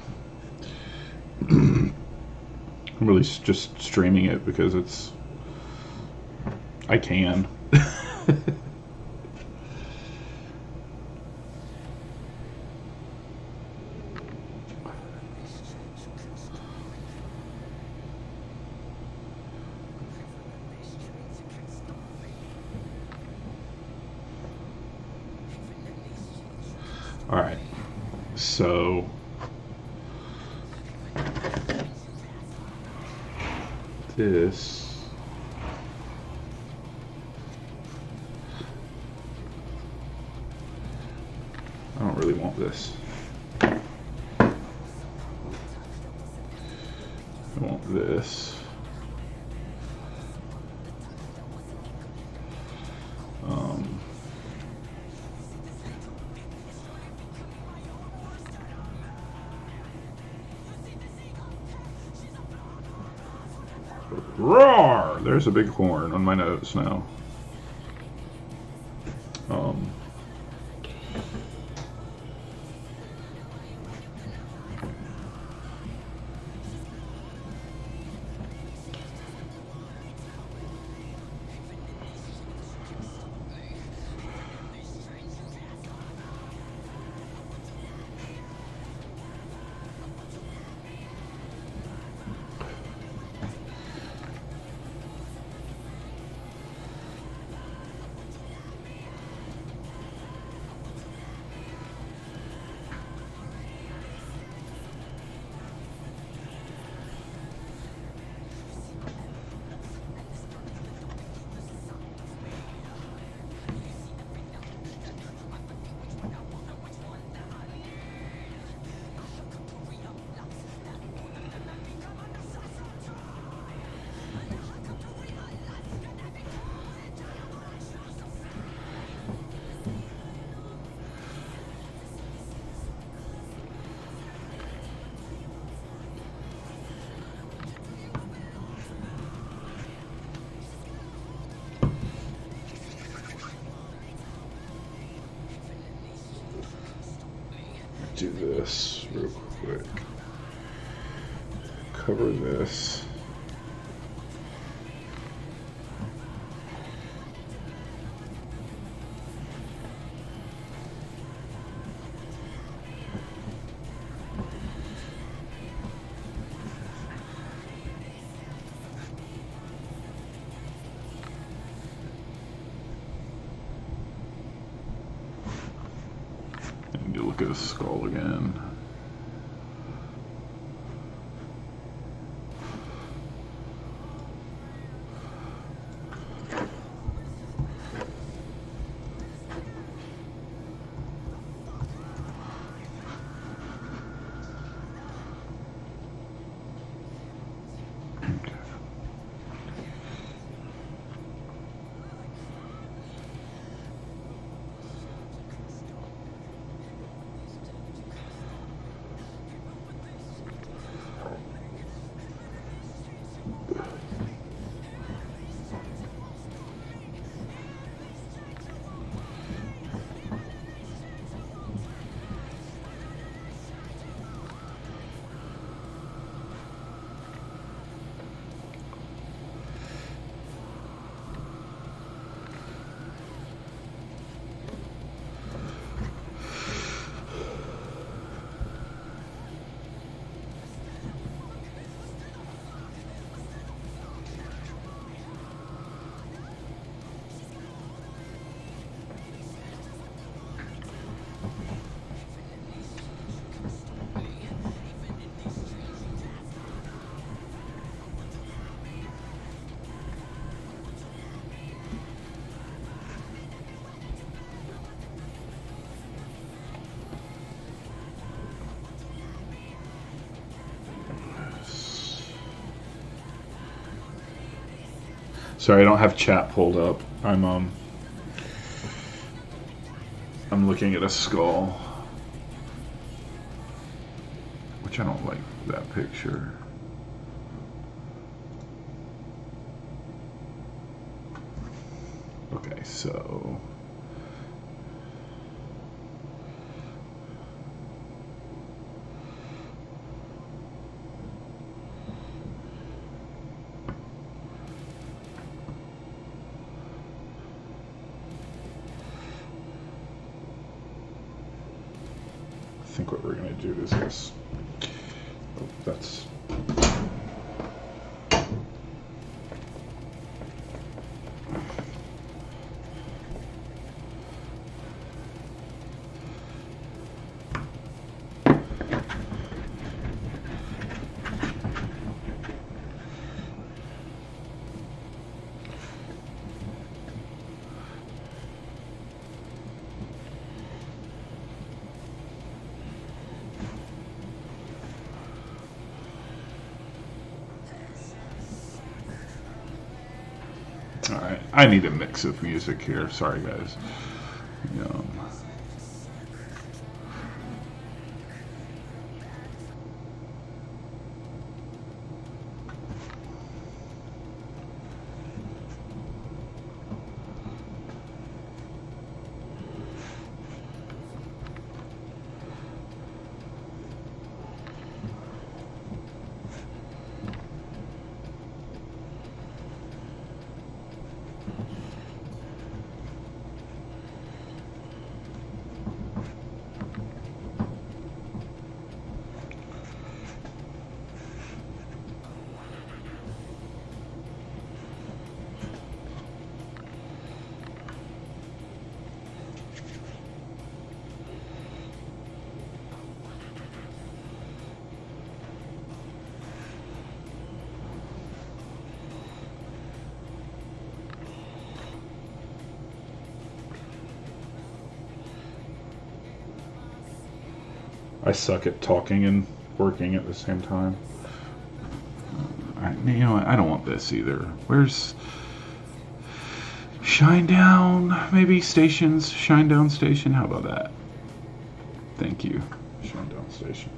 really just streaming it because it's. I can. All right, so this I don't really want this. I want this. Roar! There's a big horn on my nose now. Do this real quick. Cover this. And you look at his skull again. Sorry, I don't have chat pulled up. I'm looking at a skull, which I don't like that picture. Okay, so I think what we're going to do is this. Oh, that's. Alright, I need a mix of music here. Sorry, guys. I suck at talking and working at the same time. You know what? I don't want this either. Where's Shine Down? Maybe stations. Shine Down Station. How about that? Thank you. Shine Down Station.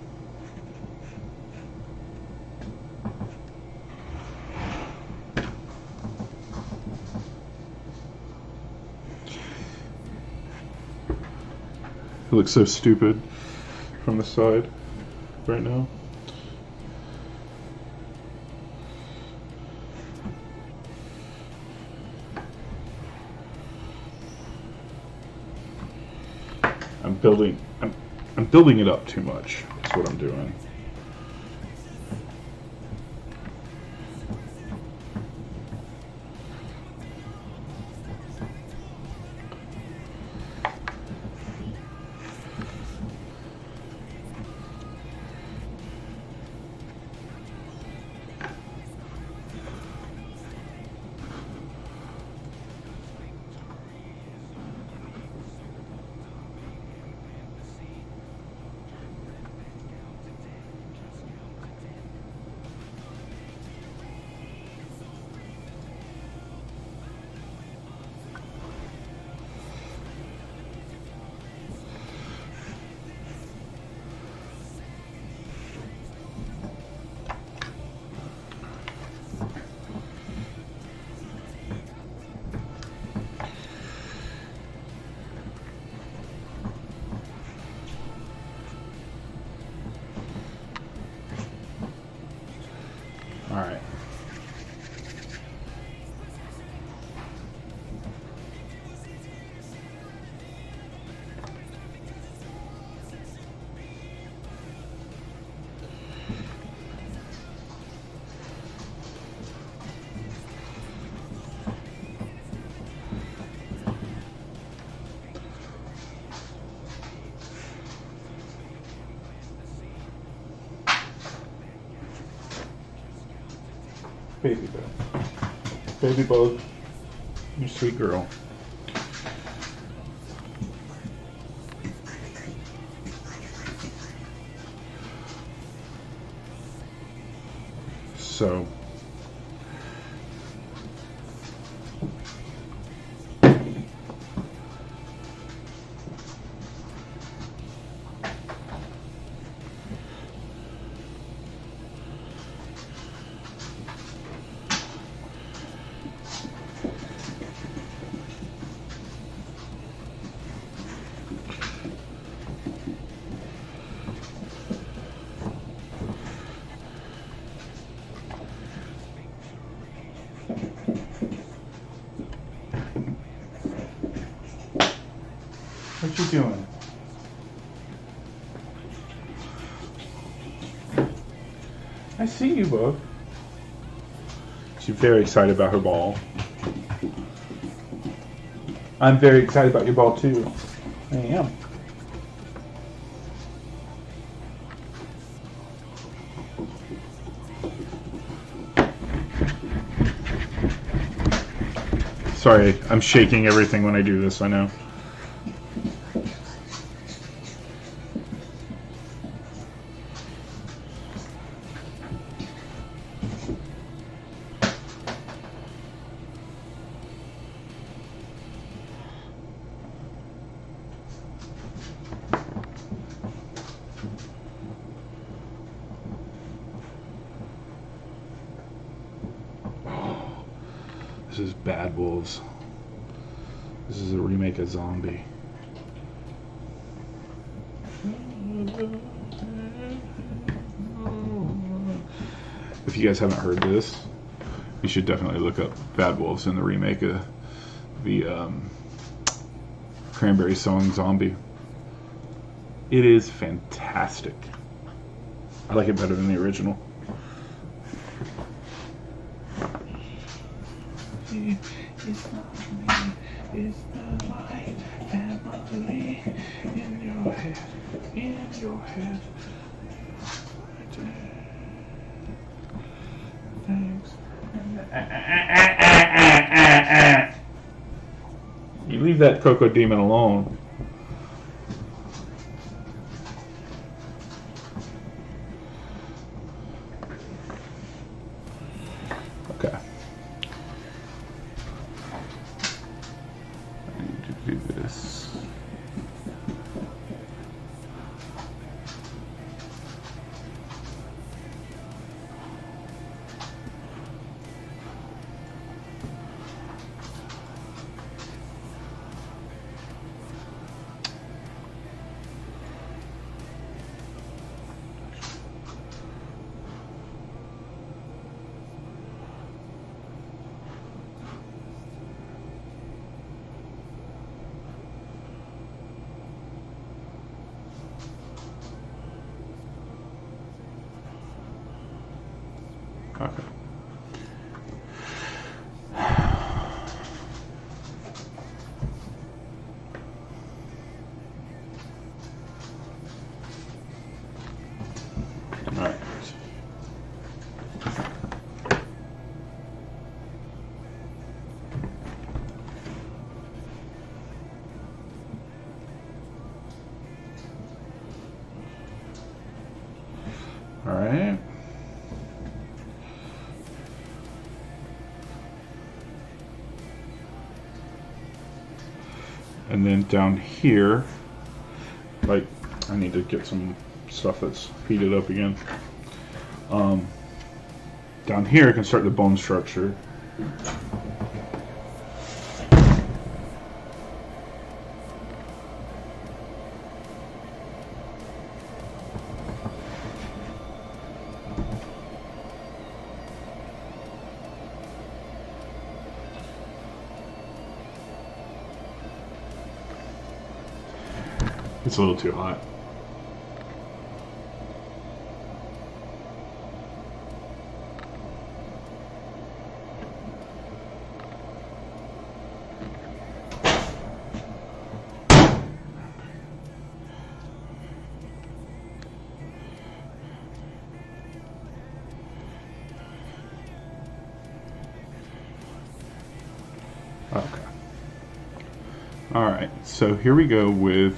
It looks so stupid from the side right now. I'm building it up too much. That's what I'm doing. All right. Baby bug. Baby bug. You sweet girl. So you doing? I see you, bud. She's very excited about her ball. I'm very excited about your ball too. I am. Sorry, I'm shaking everything when I do this, I know. This is Bad Wolves. This is a remake of Zombie. If you guys haven't heard this, you should definitely look up Bad Wolves in the remake of the Cranberry song Zombie. It is fantastic. I like it better than the original. It's not me, it's the light family in your head, in your head. Thanks. You leave that Cocoa Demon alone. Okay. I need to do this. Okay. All right. All right. And then down here, like, I need to get some stuff that's heated up again. Down here I can start the bone structure. It's a little too hot. Okay. All right. So here we go with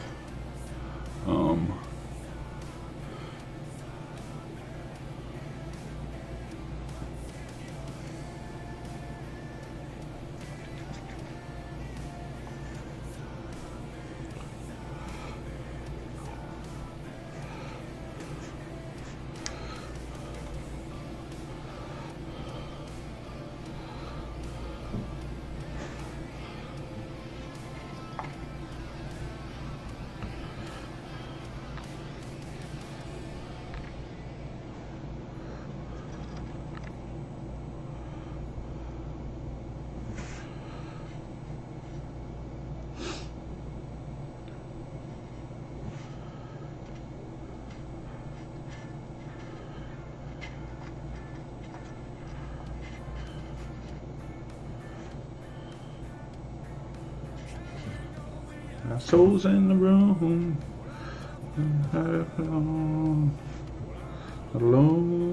Souls in the room. Alone. Alone.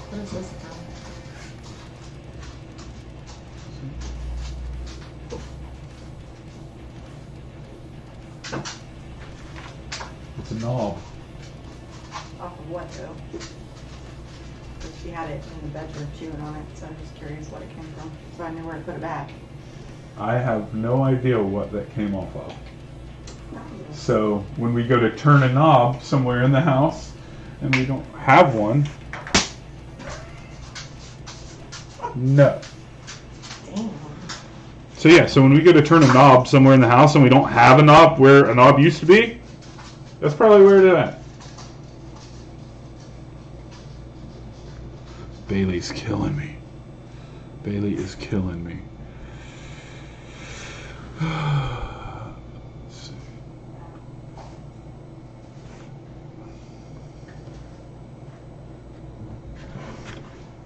What is this about? It's a knob. Off of what though? But she had it in the bedroom chewing on it, so I'm just curious what it came from. So I knew where to put it back. I have no idea what that came off of. So when we go to turn a knob somewhere in the house and we don't have one, no. Damn. So yeah, so when we go to turn a knob somewhere in the house and we don't have a knob where a knob used to be, that's probably where it's at. Bailey's killing me. Bailey is killing me. Let's see.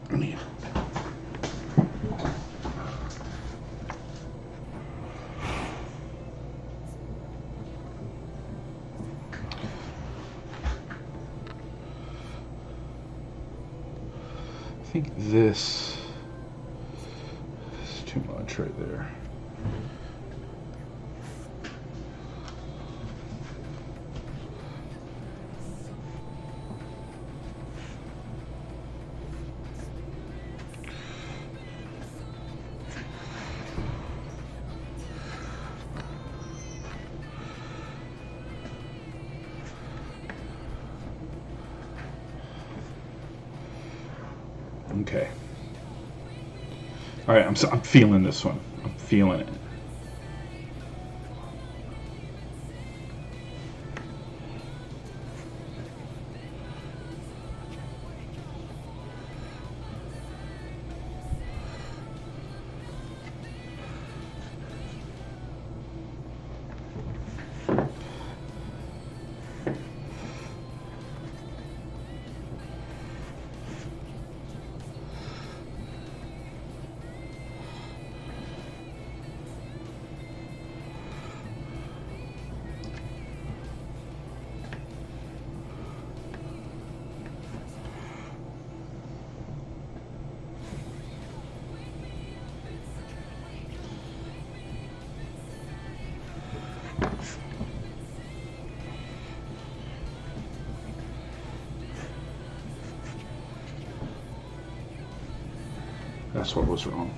Man. I think this is too much right there. Okay. All right, I'm feeling this one. I'm feeling it. That's what was wrong.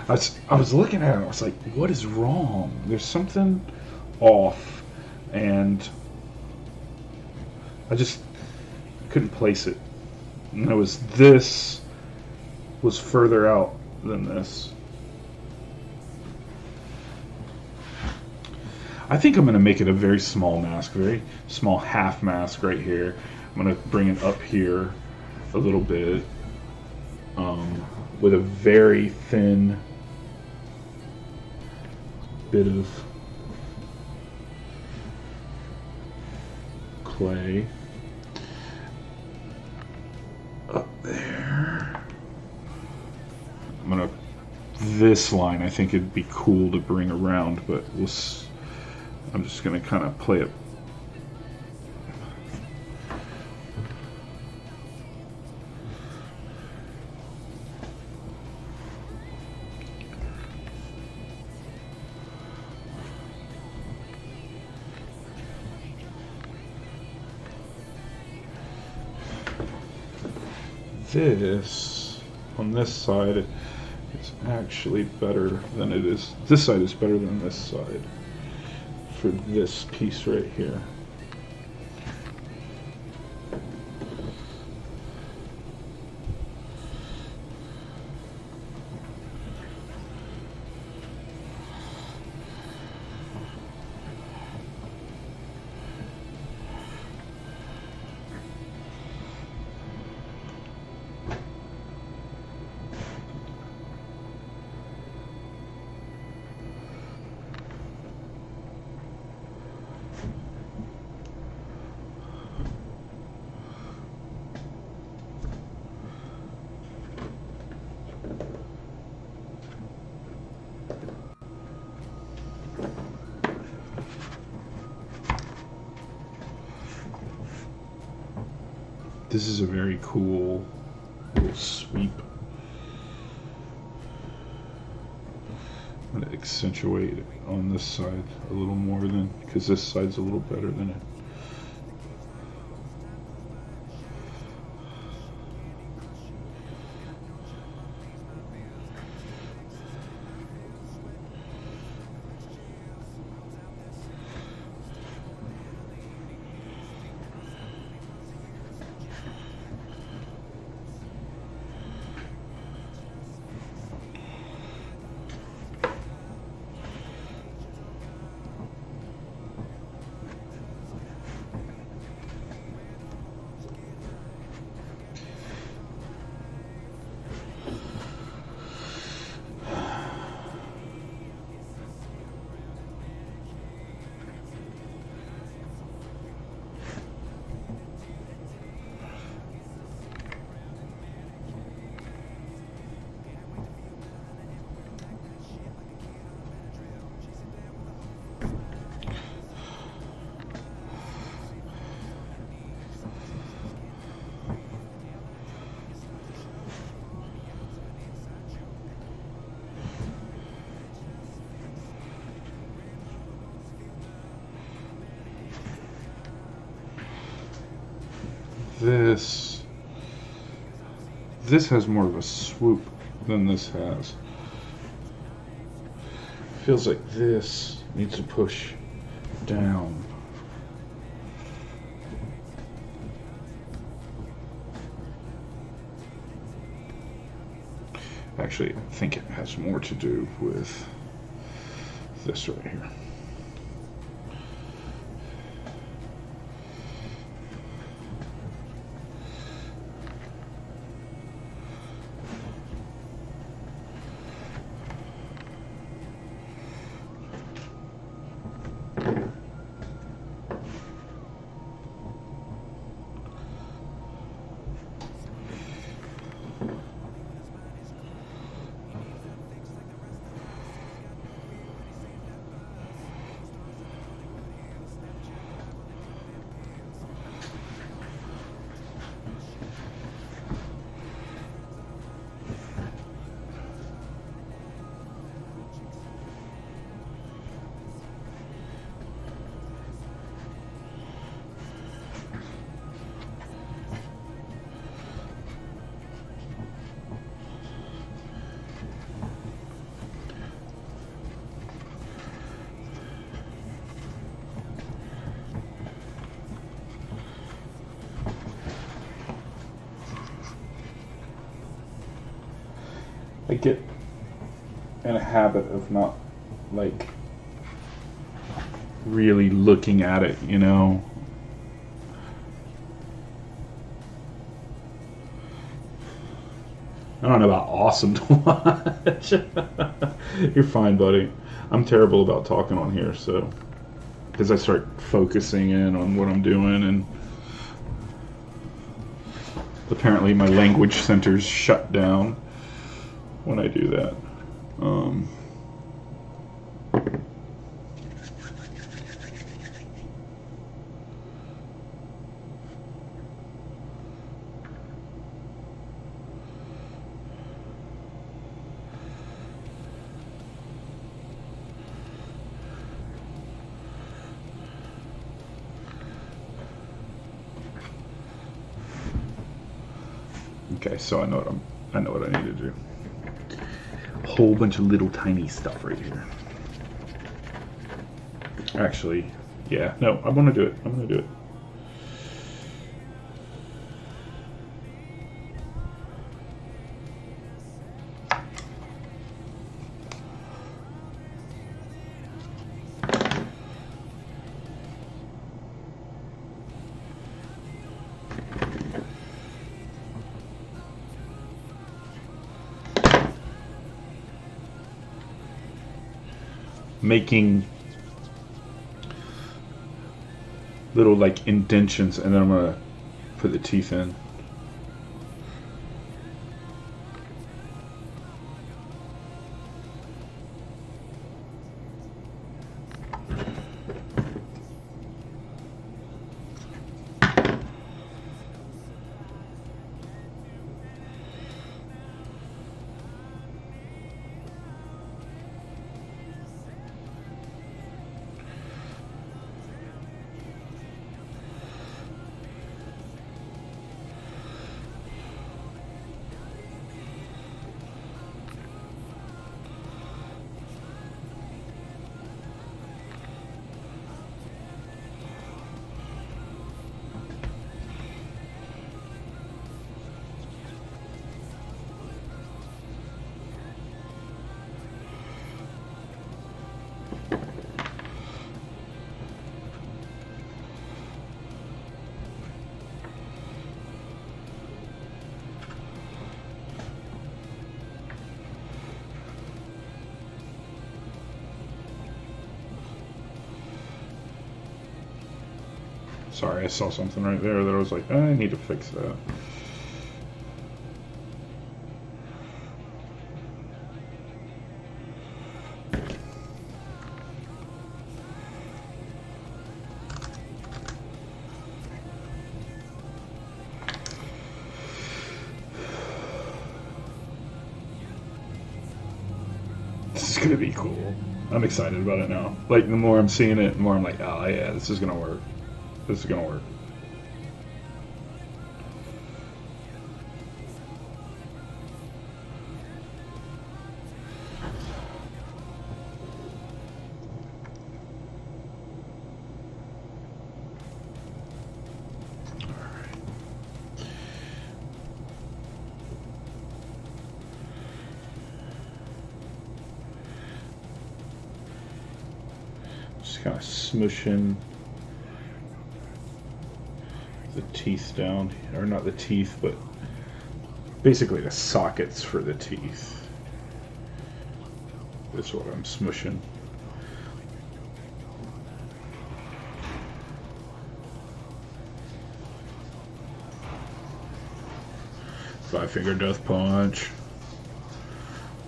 I was looking at it, I was like, what is wrong? There's something off, and I just couldn't place it. And this was further out than this. I think I'm going to make it a very small mask, very small half mask right here. I'm going to bring it up here a little bit with a very thin bit of clay up there. This line I think it'd be cool to bring around, but I'm just going to kind of play it. This on this side is actually better than it is. This side is better than this side for this piece right here. This is a very cool little sweep. I'm going to accentuate it on this side a little more than, because this side's a little better than it. This has more of a swoop than this has. Feels like this needs to push down. Actually, I think it has more to do with this right here. I get in a habit of not, like, really looking at it, you know. I don't know about awesome to watch. You're fine, buddy. I'm terrible about talking on here, so because I start focusing in on what I'm doing, and apparently my language center's shut down when I do that. Okay, so I know what I need to do. A whole bunch of little tiny stuff right here. Actually, yeah, no, I want to do it. I'm going to do it. Making little like indentions, and then I'm gonna put the teeth in. Sorry, I saw something right there that I was like, I need to fix that. This is gonna be cool. I'm excited about it now. Like, the more I'm seeing it, the more I'm like, oh yeah, this is gonna work. This is gonna work. Just kind of smushing the teeth down, or not the teeth, but basically the sockets for the teeth. That's what I'm smushing. Five-finger death punch.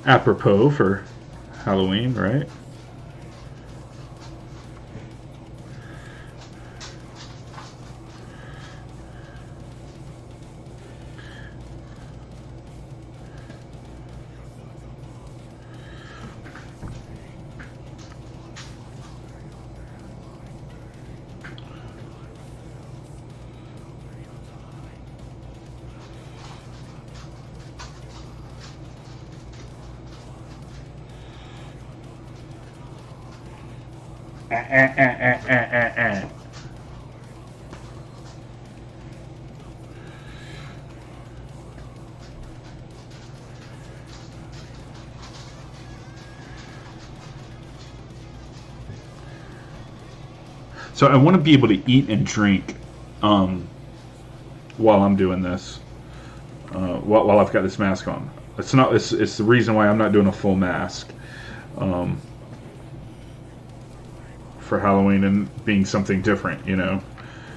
Apropos for Halloween, right? So I want to be able to eat and drink while I'm doing this, while I've got this mask on. It's not. It's the reason why I'm not doing a full mask for Halloween and being something different, you know,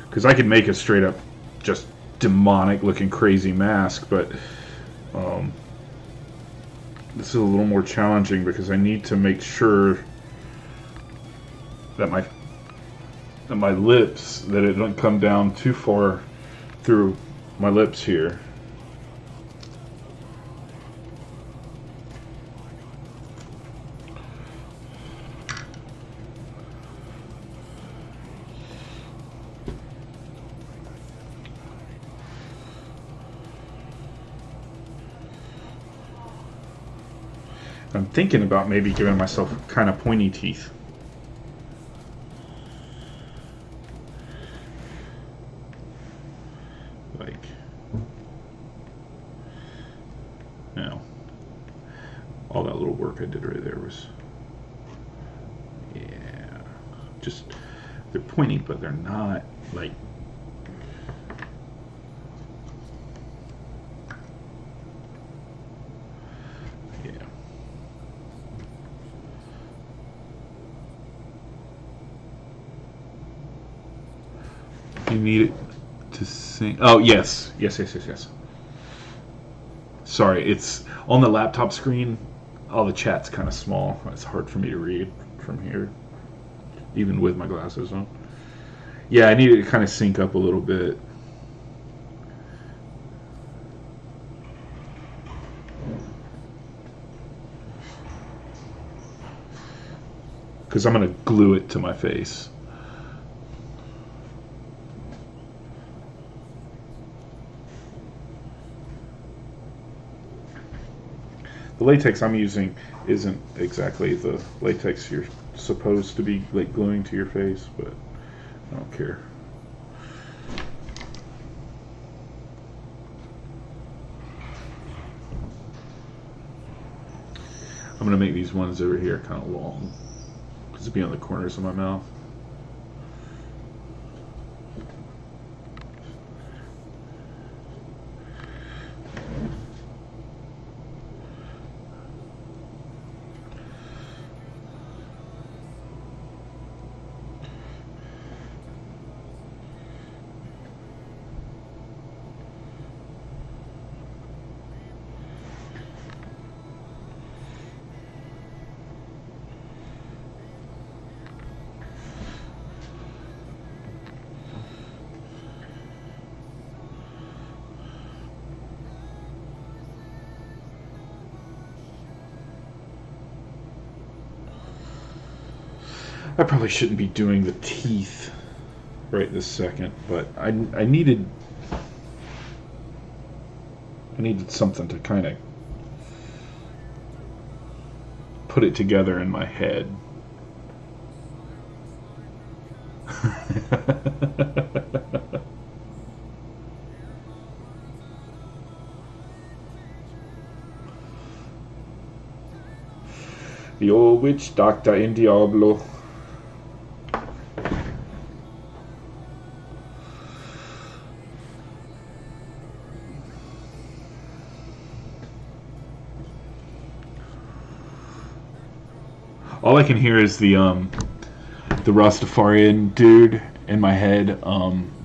because I could make a straight up just demonic looking crazy mask, but this is a little more challenging because I need to make sure that my lips, that it don't come down too far through my lips here. I'm thinking about maybe giving myself kind of pointy teeth. Like, you know, all that little work I did right there was, yeah, just, they're pointy, but they're not like, you need it to sing. Oh, yes. Yes. Sorry, it's on the laptop screen. All the chat's kind of small. It's hard for me to read from here, even with my glasses on. Yeah, I need it to kind of sync up a little bit. Because I'm going to glue it to my face. The latex I'm using isn't exactly the latex you're supposed to be like gluing to your face, but I don't care. I'm going to make these ones over here kind of long because it'll be on the corners of my mouth. I probably shouldn't be doing the teeth right this second, but I needed something to kind of put it together in my head. The old witch doctor in Diablo. I can hear is the Rastafarian dude in my head.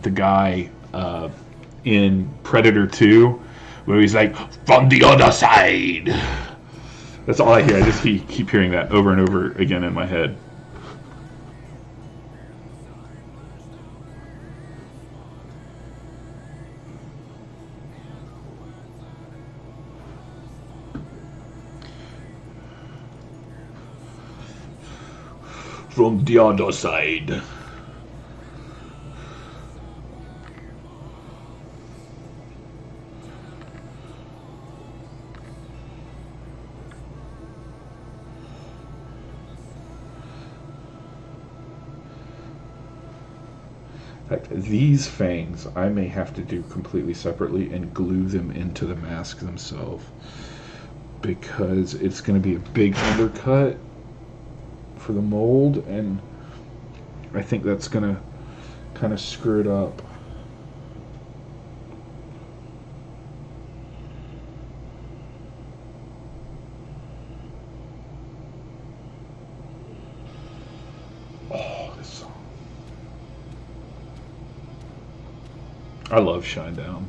The guy in Predator 2, where he's like, "From the other side." That's all I hear. I just keep hearing that over and over again in my head. From the other side. In fact, these fangs I may have to do completely separately and glue them into the mask themselves, because it's going to be a big undercut for the mold, and I think that's going to kind of screw it up. Oh, this song. I love Shinedown.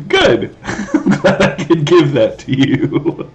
Good. I'm glad I could give that to you.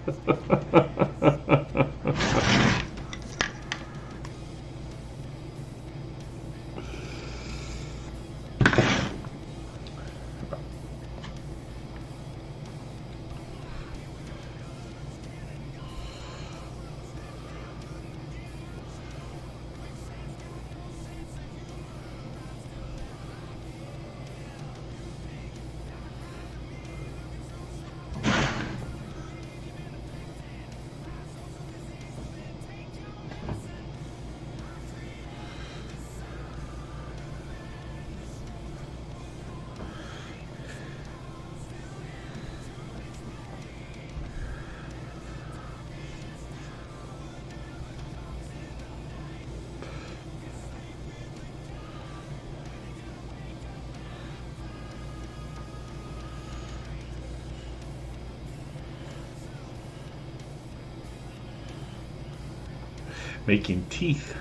Making teeth.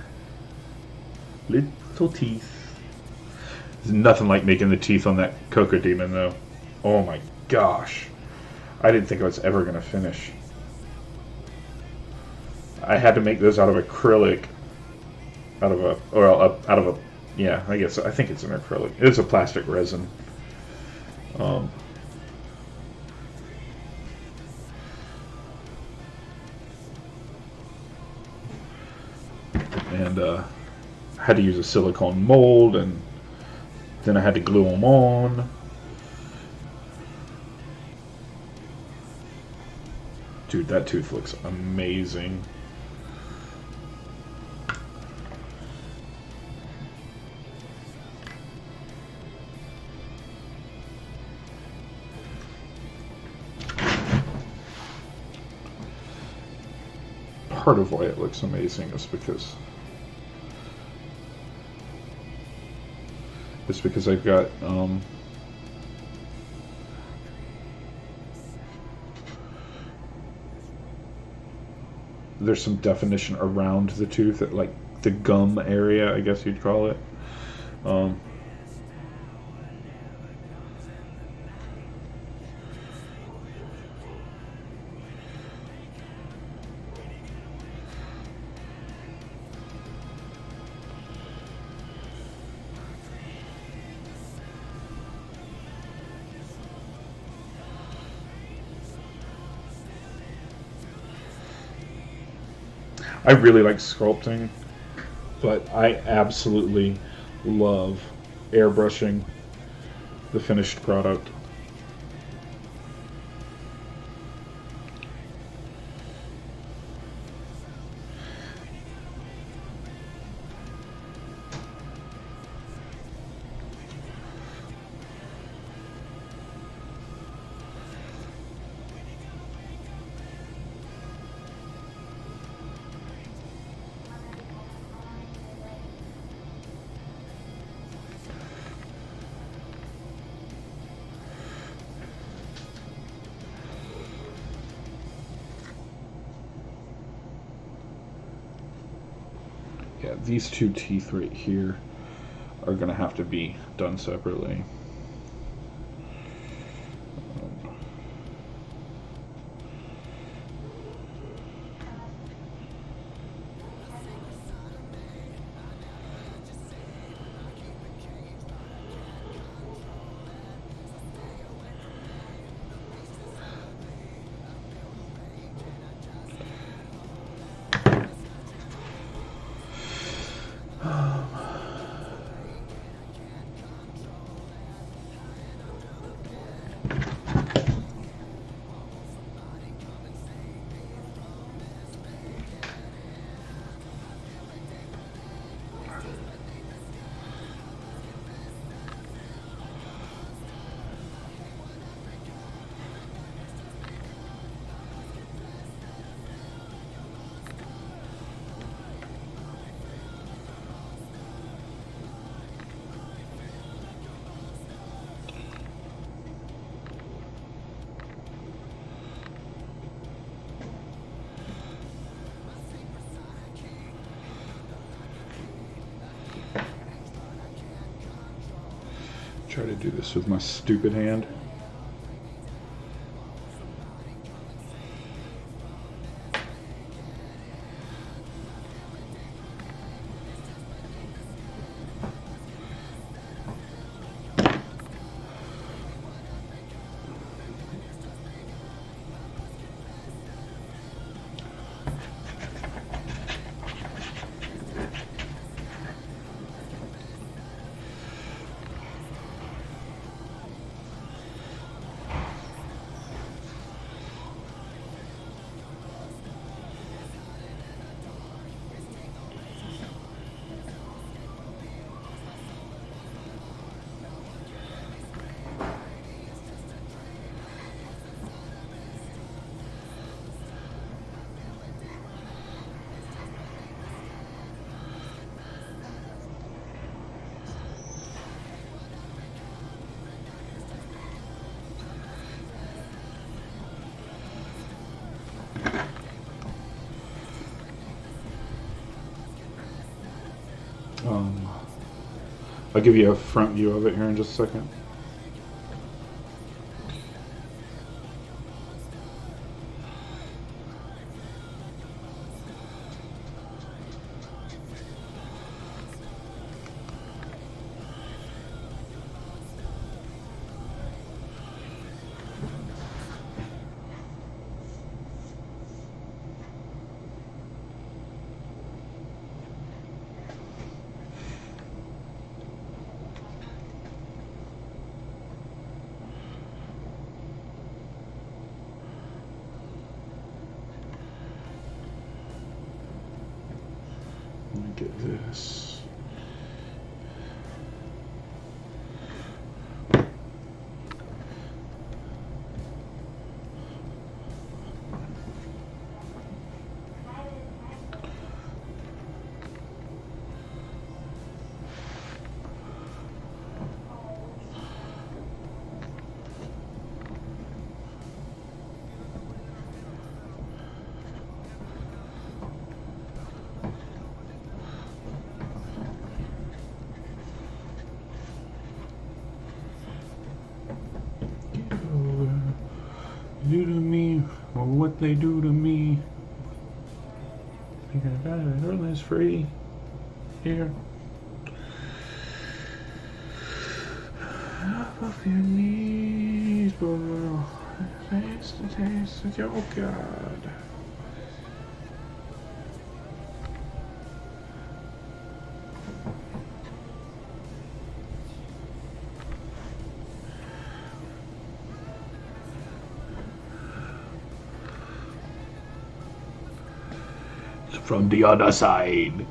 Little teeth. There's nothing like making the teeth on that Cocoa Demon, though. Oh my gosh. I didn't think I was ever going to finish. I had to make those out of acrylic. Out of a, yeah, I think it's an acrylic. It's a plastic resin. And I had to use a silicone mold, and then I had to glue them on. Dude, that tooth looks amazing. Part of why it looks amazing is because I've got there's some definition around the tooth, like the gum area, I guess you'd call it. I really like sculpting, but I absolutely love airbrushing the finished product. these two teeth right here are going to have to be done separately. Try to do this with my stupid hand. I'll give you a front view of it here in just a second. Let me get this. Do to me, or what they do to me. Think I got it. Everything's free here. Up off your knees, boy. Taste the taste of your God. From the other side.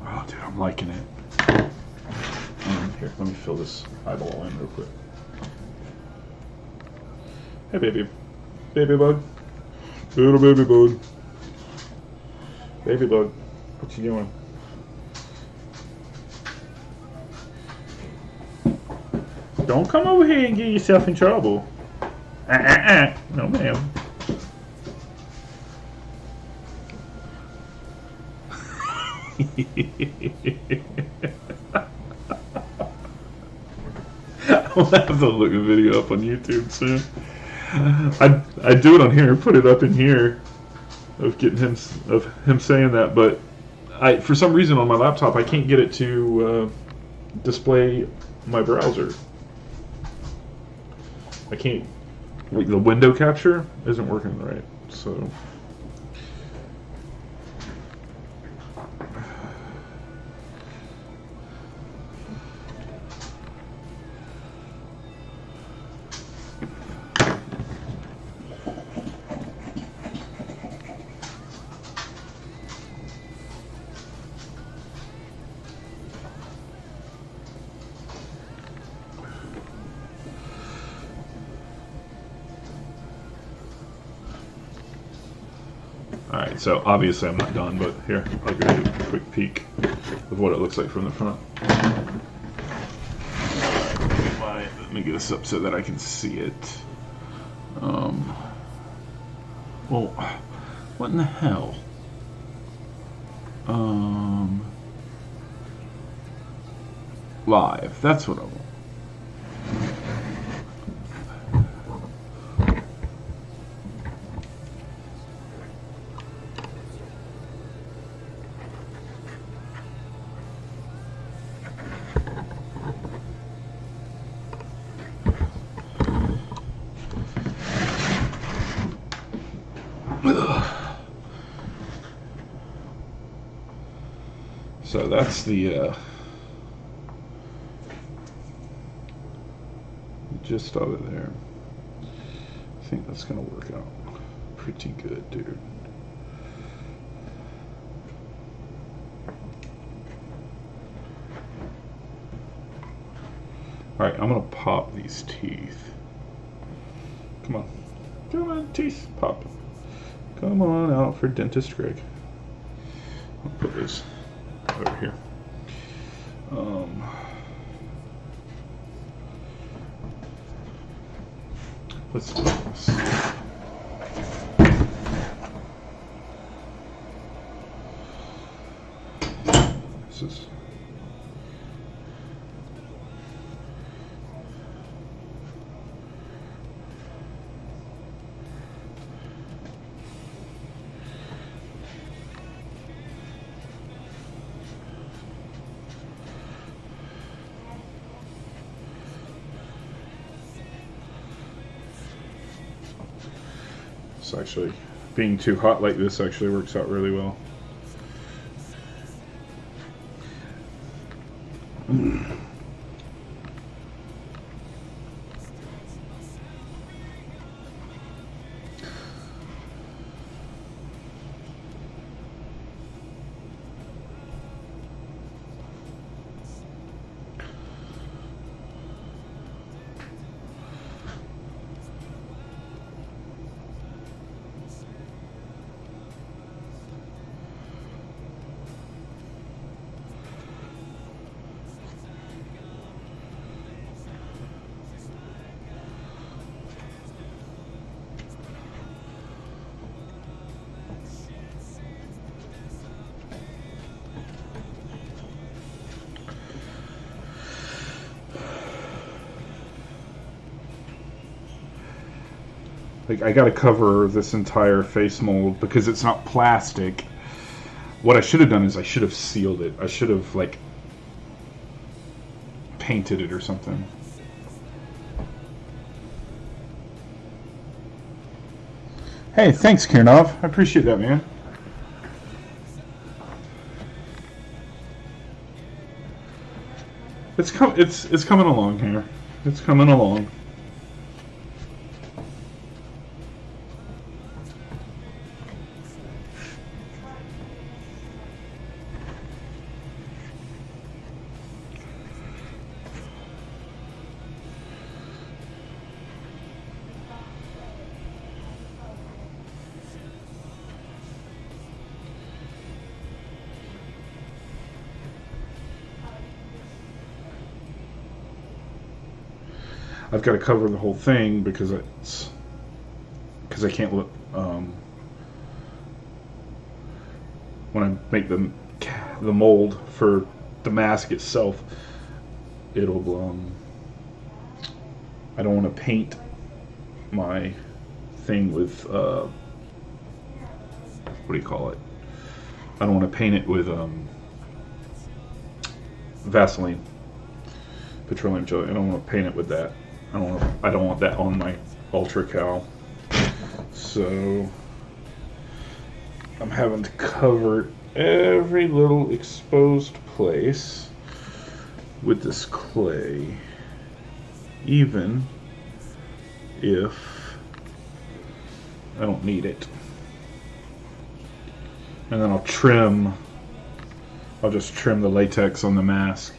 Oh, dude, I'm liking it. Here, let me fill this eyeball in real quick. Hey, baby. Baby bug. Little baby bug. Baby bug. What you doing? Don't come over here and get yourself in trouble. No, ma'am. I'll have to look the video up on YouTube soon. I do it on here, put it up in here of getting him saying that, but for some reason on my laptop I can't get it to display my browser. I can't. Like the window capture isn't working right, so. Alright, so obviously I'm not done, but here, I'll give you a quick peek of what it looks like from the front. Let me get this up so that I can see it. Well, what in the hell? Live, that's what I want. So that's the gist of it there. I think that's gonna work out pretty good, dude. Alright, I'm gonna pop these teeth. Come on. Come on, teeth, pop. Come on out for Dentist Greg. I'll put this over here. Let's do this. This is. It's actually, being too hot like this actually works out really well. Like, I gotta cover this entire face mold because it's not plastic. What I should have done is I should have sealed it. I should have, like, painted it or something. Hey, thanks, Kiernov. I appreciate that, man. It's coming along here. It's coming along. I've got to cover the whole thing because I can't look. When I make the mold for the mask itself, it'll I don't want to paint my thing with what do you call it? I don't want to paint it with Vaseline, petroleum jelly. I don't want to paint it with that. I don't want that on my Ultra Cow. So I'm having to cover every little exposed place with this clay, even if I don't need it. And then I'll just trim the latex on the mask.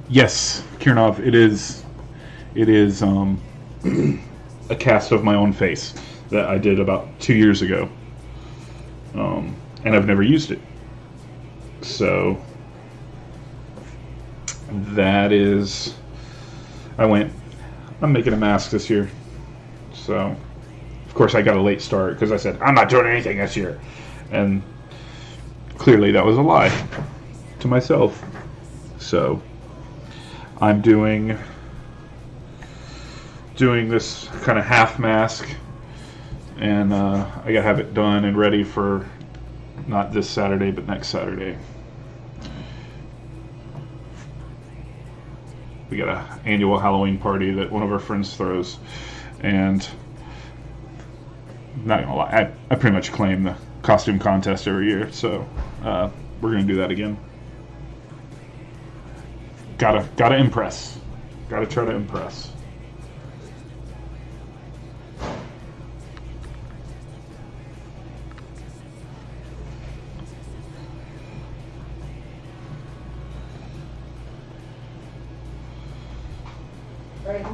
Yes, Kiernov, it is a cast of my own face that I did about 2 years ago, and I've never used it. So that is, I'm making a mask this year. So of course I got a late start because I said I'm not doing anything this year, and clearly that was a lie to myself. So I'm doing this kind of half mask, and I gotta have it done and ready for not this Saturday but next Saturday. We got an annual Halloween party that one of our friends throws, and not gonna lie, I pretty much claim the costume contest every year, so we're gonna do that again. Gotta impress. Gotta try to impress. Right.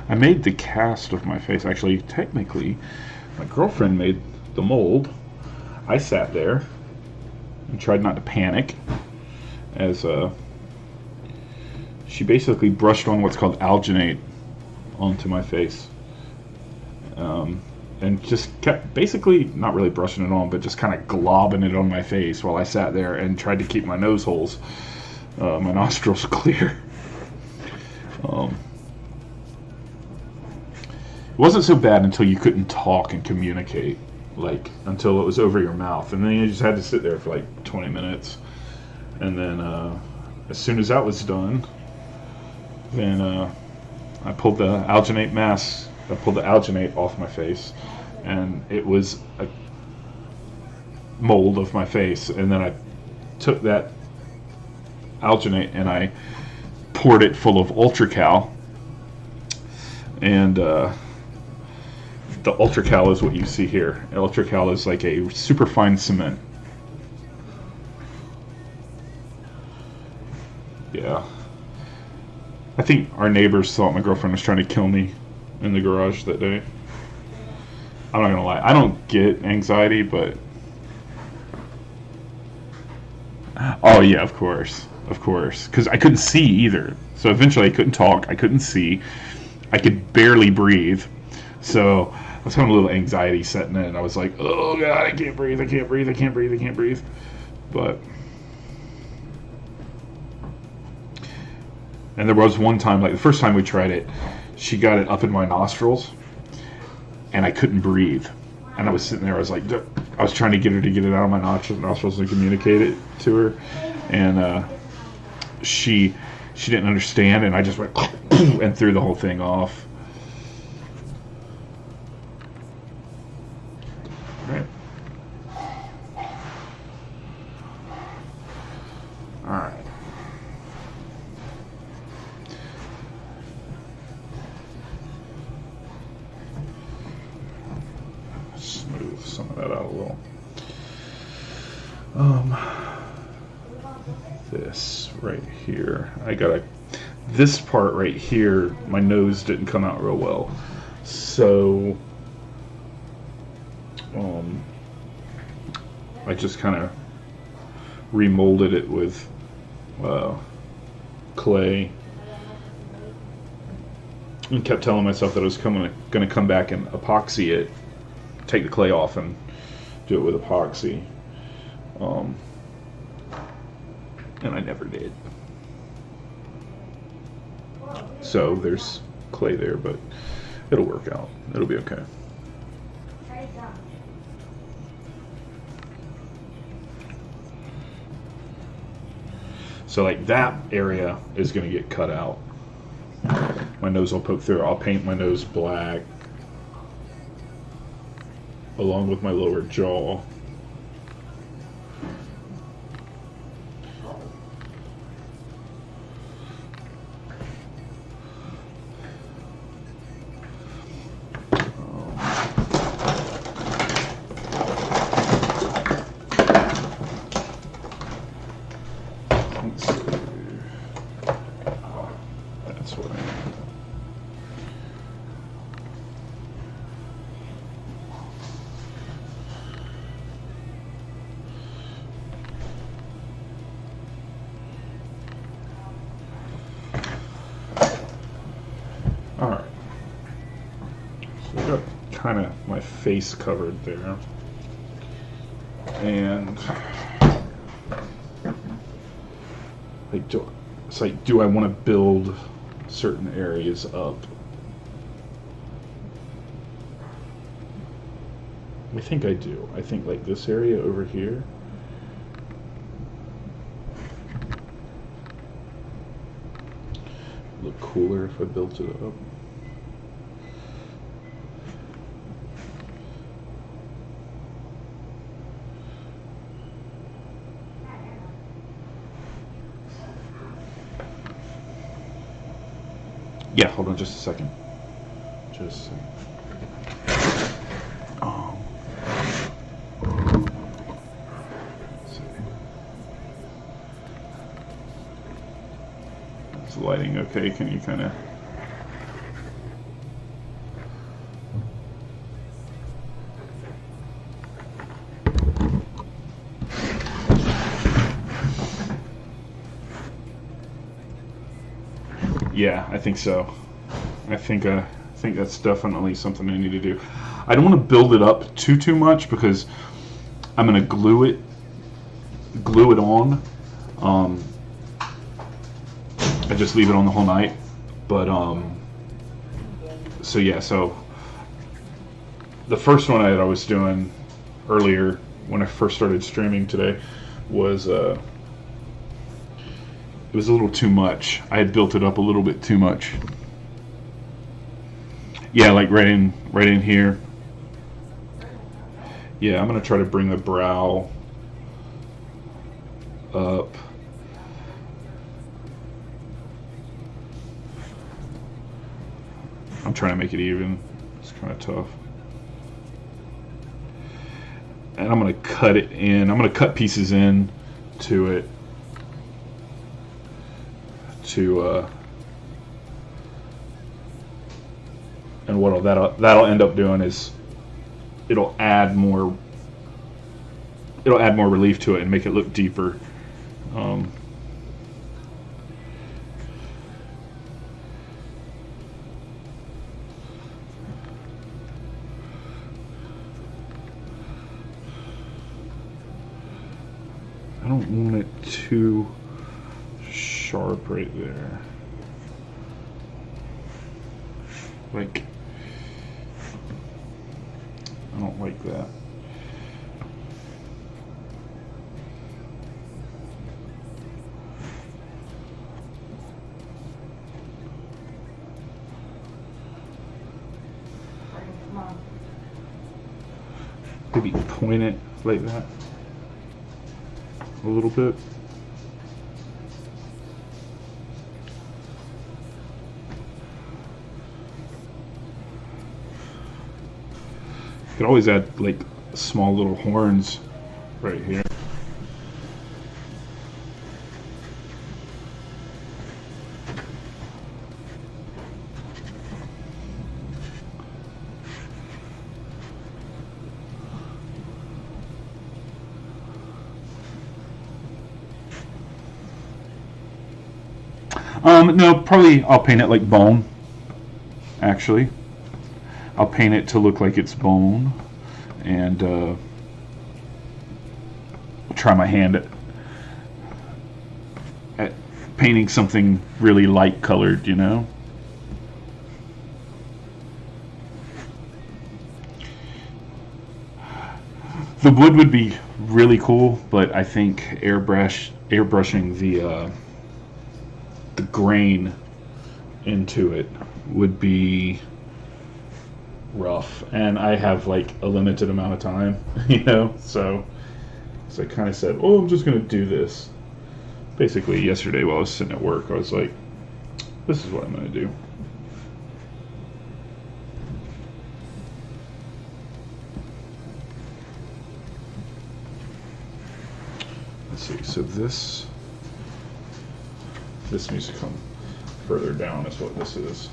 I made the cast of my face. Actually, technically, my girlfriend made the mold. I sat there and tried not to panic, as she basically brushed on what's called alginate onto my face, and just kept basically not really brushing it on, but just kind of globbing it on my face while I sat there and tried to keep my nose holes, my nostrils clear. It wasn't so bad until you couldn't talk and communicate, like until it was over your mouth, and then you just had to sit there for like 20 minutes. And then as soon as that was done, then I pulled the alginate mask. I pulled the alginate off my face, and it was a mold of my face. And then I took that alginate and I poured it full of UltraCal, and the UltraCal is what you see here. UltraCal is like a super fine cement. Yeah. I think our neighbors thought my girlfriend was trying to kill me in the garage that day. I'm not gonna lie, I don't get anxiety, but oh yeah, of course, because I couldn't see either. So eventually I couldn't talk, I couldn't see, I could barely breathe. So I was having a little anxiety setting in. I was like, oh God, I can't breathe. But, and there was one time, like the first time we tried it, she got it up in my nostrils, and I couldn't breathe. And I was sitting there, I was like, I was trying to get her to get it out of my nostrils and communicate it to her. And she didn't understand, and I just went and threw the whole thing off. Right. All right. Smooth some of that out a little. This right here, this part right here, my nose didn't come out real well, so I just kind of remolded it with clay, and kept telling myself that I was going to come back and epoxy it, take the clay off and do it with epoxy, and I never did. So there's clay there, but it'll work out. It'll be okay. So like that area is going to get cut out. My nose will poke through. I'll paint my nose black along with my lower jaw. Alright, so I got kind of my face covered there, and like, it's like, do I want to build certain areas up? I think I do. I think like this area over here, look cooler if I built it up. Yeah, hold on just a second. Just a second. Let's see. Is the lighting okay? Can you kind of... Yeah, I think so. I think that's definitely something I need to do. I don't want to build it up too much because I'm gonna glue it on. I just leave it on the whole night. But so yeah, so the first one I was doing earlier when I first started streaming today was it was a little too much. I had built it up a little bit too much. Yeah, like right in here. Yeah, I'm gonna try to bring the brow up. I'm trying to make it even. It's kind of tough. And I'm going to cut it in. I'm going to cut pieces in to it to and what that'll end up doing is it'll add more relief to it and make it look deeper. I don't want it too sharp right there. Like, I don't like that. Come on. Maybe point it like that a little bit. You could always add like small little horns right here. No, probably I'll paint it like bone, actually. I'll paint it to look like it's bone, and try my hand at painting something really light colored, you know? The wood would be really cool, but I think airbrushing the grain into it would be rough, and I have like a limited amount of time, you know, so I kind of said, oh, I'm just gonna do this. Basically yesterday while I was sitting at work, I was like, this is what I'm gonna do. Let's see, so this needs to come further down is what this is.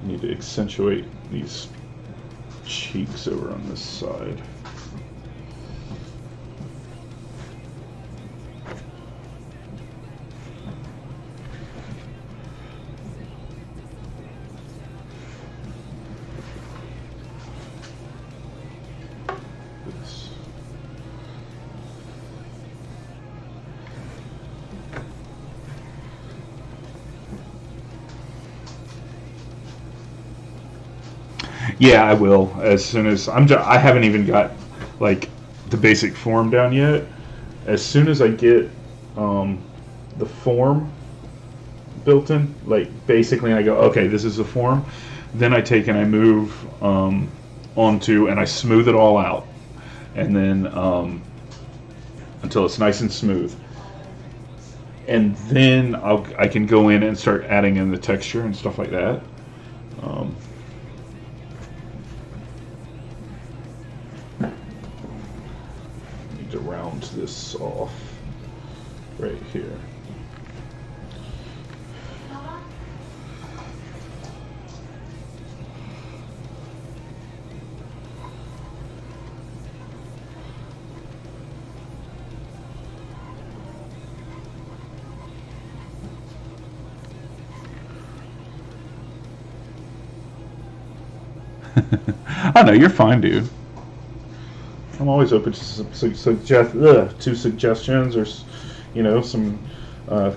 Need to accentuate these cheeks over on this side. This. Yeah, I will. As soon as I haven't even got like the basic form down yet. As soon as I get the form built in, like basically, I go, okay, this is the form. Then I take and I move onto and I smooth it all out, and then until it's nice and smooth. And then I can go in and start adding in the texture and stuff like that. Need to round this off right here. I know, you're fine, dude. I'm always open to suggestions or, you know, some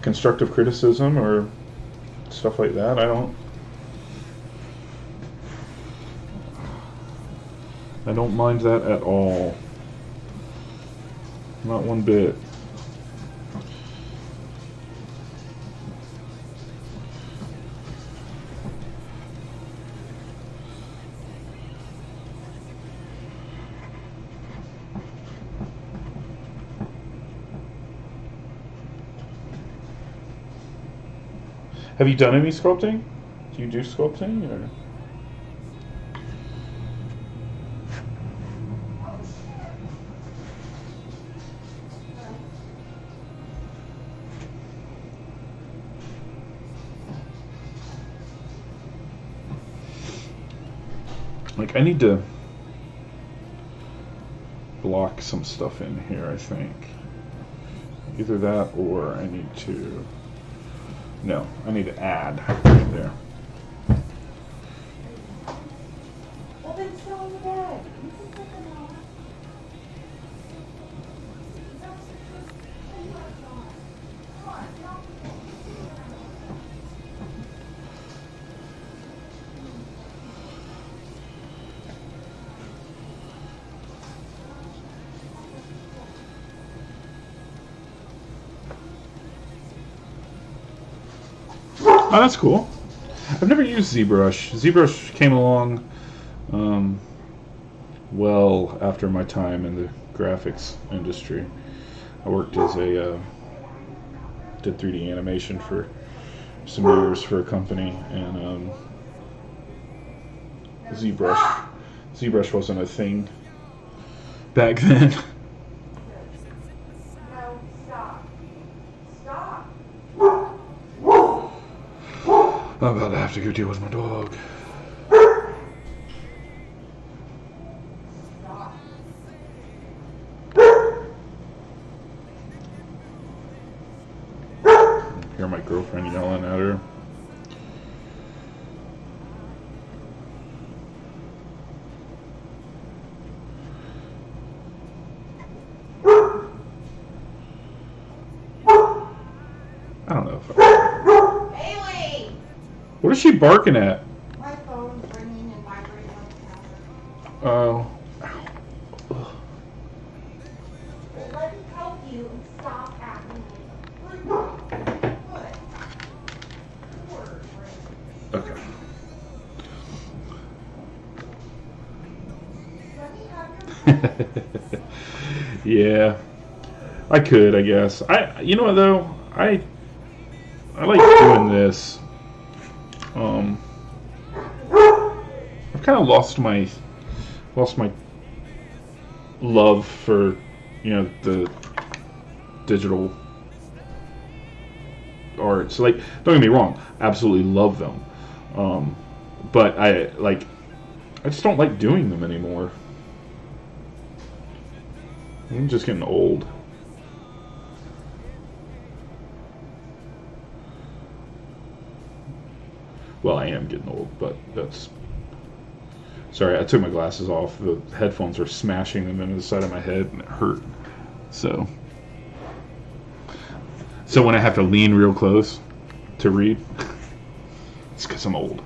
constructive criticism or stuff like that. I don't mind that at all. Not one bit. Have you done any sculpting? Do you do sculpting or? Like, I need to block some stuff in here, I think. Either that or I need to... No, I need to add right there. Well, then still in the bed. You can put them on. Oh, that's cool. I've never used ZBrush. ZBrush came along well after my time in the graphics industry. I worked as a did 3D animation for some years for a company, and ZBrush wasn't a thing back then. No, stop. Stop. I'm about to have to go deal with my dog. Stop. Hear my girlfriend yelling at her. I don't know if I... Haley! What is she barking at? My phone's ringing and vibrating like a Oh. Let me help you and stop acting like What? Okay. Let me have your Yeah. I could, I guess. You know what though? I like doing this. I've kind of lost my love for, the digital arts. Like, don't get me wrong, I absolutely love them. But I just don't like doing them anymore. I'm just getting old. Well, I am getting old, but that's... Sorry, I took my glasses off. The headphones are smashing them into the side of my head, and it hurt. So when I have to lean real close to read, it's because I'm old.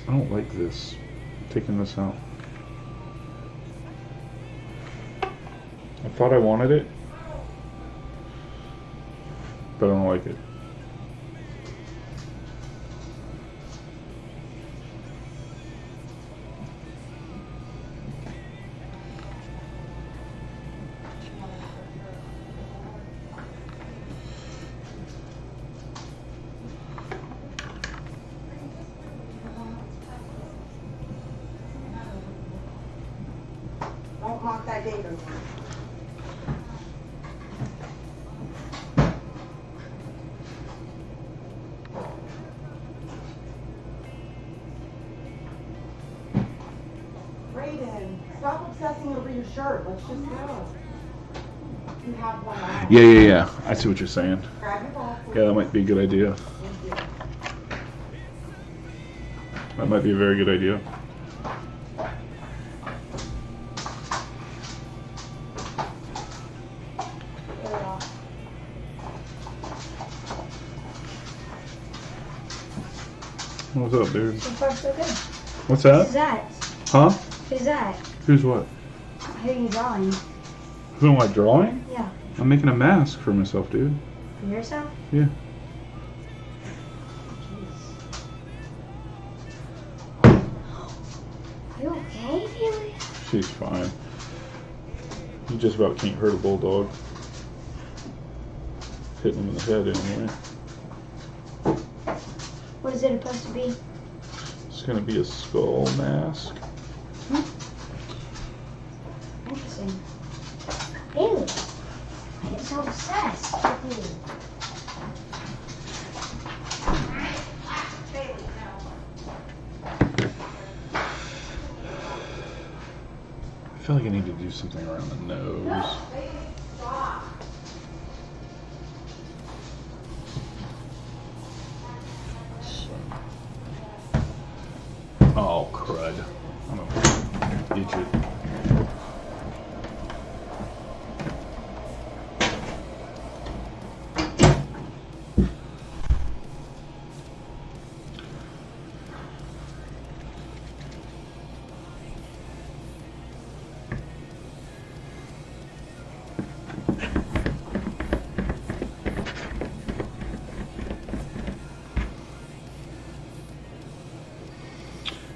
I don't like this. I'm taking this out. I thought I wanted it, but I don't like it. Don't knock that gate over. Brayden, stop obsessing over your shirt. Let's just go. You have one on. Yeah. I see what you're saying. Grab your ball, please. Yeah, that might be a good idea. Thank you. That might be a very good idea. There we are. What's up, dude? So far, so good. What's Who's that? that? Huh? Who's that? Who's what? Who are you drawing? Who am I drawing? Yeah. I'm making a mask for myself, dude. For yourself? Yeah. Are you okay, Felix? She's fine. You just about can't hurt a bulldog. Hitting him in the head anyway. What is it supposed to be? It's gonna be a skull mask. Interesting. Ew. I get so obsessed with you. I feel like I need to do something around the nose. Oh, crud. I'm gonna itch it.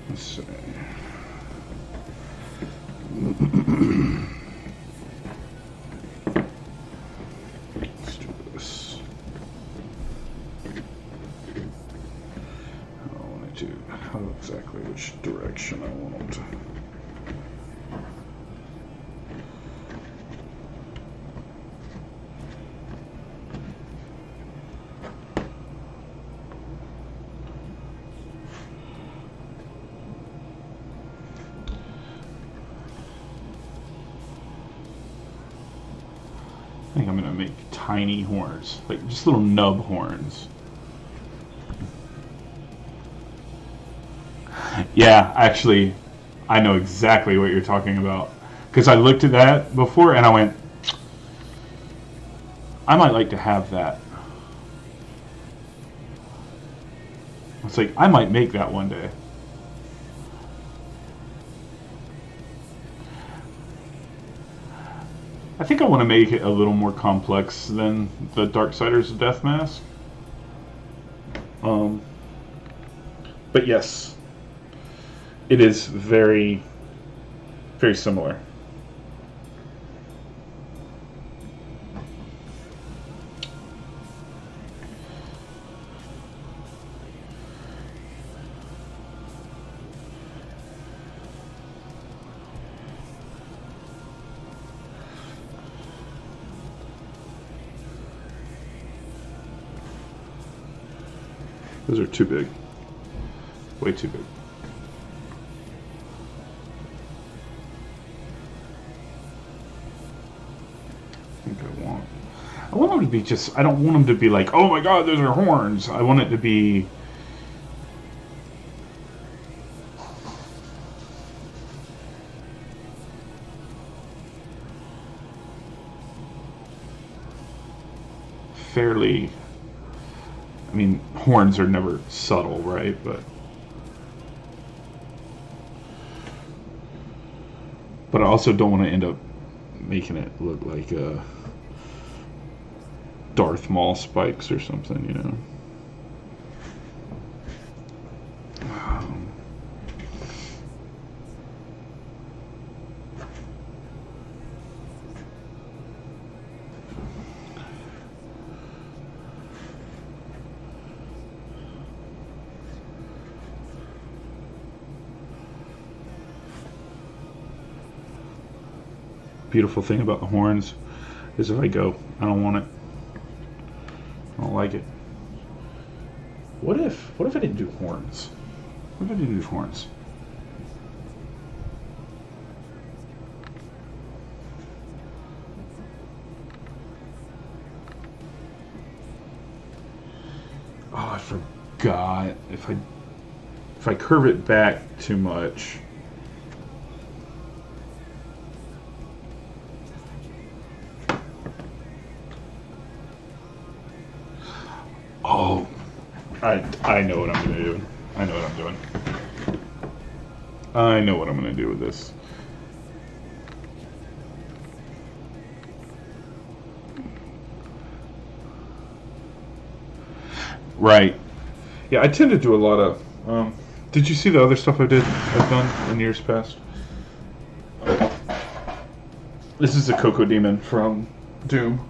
Let's see. Let's do this. I want to do how exactly which direction I want them to. I think I'm gonna make tiny horns, like just little nub horns. Yeah, actually, I know exactly what you're talking about. Because I looked at that before and I went, I might like to have that. It's like, I might make that one day. I think I want to make it a little more complex than the Darksiders Death Mask. But yes, it is very, very similar. Those are too big. Way too big. I think I want them to be just, I don't want them to be like, oh my god, those are horns. I want it to be fairly, I mean, horns are never subtle, right? But I also don't want to end up making it look like Darth Maul spikes or something, you know? Beautiful thing about the horns is if I go, I don't want it. I don't like it. What if I didn't do horns? What if I didn't do horns? Oh, I forgot. If I curve it back too much, oh, I know what I'm gonna do. I know what I'm doing. I know what I'm going to do with this. Right. Yeah, I tend to do a lot of... did you see the other stuff I've done in years past? This is the Cocoa Demon from Doom.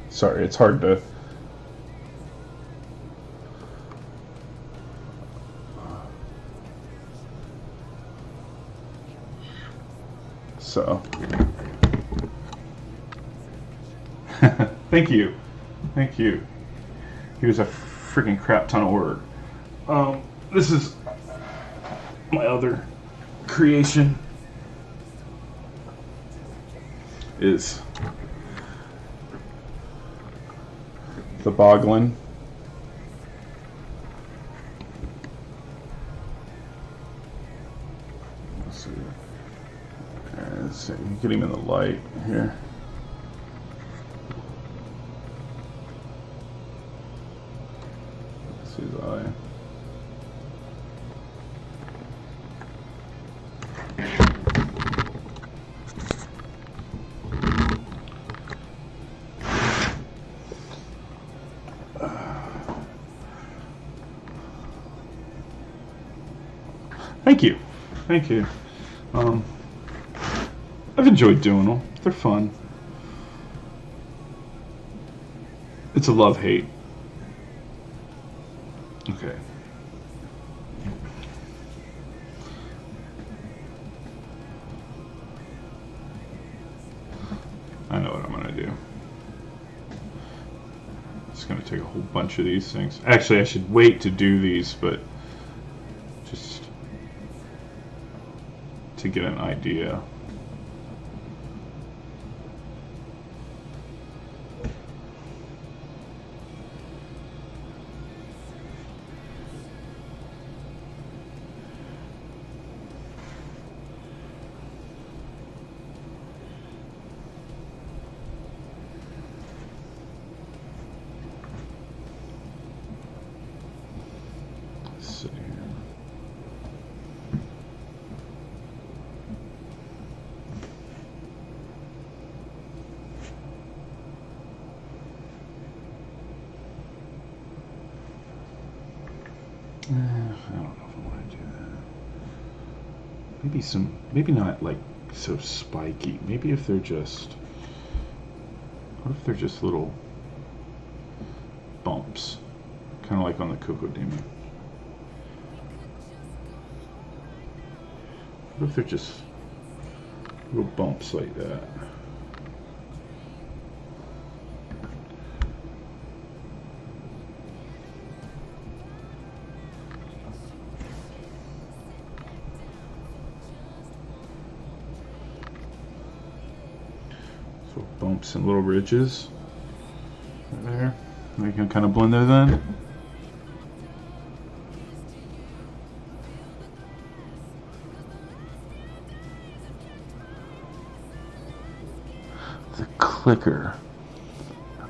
Sorry, it's hard to... So... Thank you. Thank you. He was a freaking crap ton of work. This is my other creation. Is... the Boglin. Let's see. Let's see. Get him in the light here. Let's see his eye. Thank you. Thank you. I've enjoyed doing them. They're fun. It's a love-hate. Okay. I know what I'm going to do. It's going to take a whole bunch of these things. Actually, I should wait to do these, but just to get an idea. Let's see here. I don't know if I want to do that. Maybe not like so spiky. Maybe if they're just, what if they're just little bumps? Kind of like on the Cocoa Demon. What if they're just little bumps like that? So bumps and little ridges right there. We can kind of blend there then. The clicker.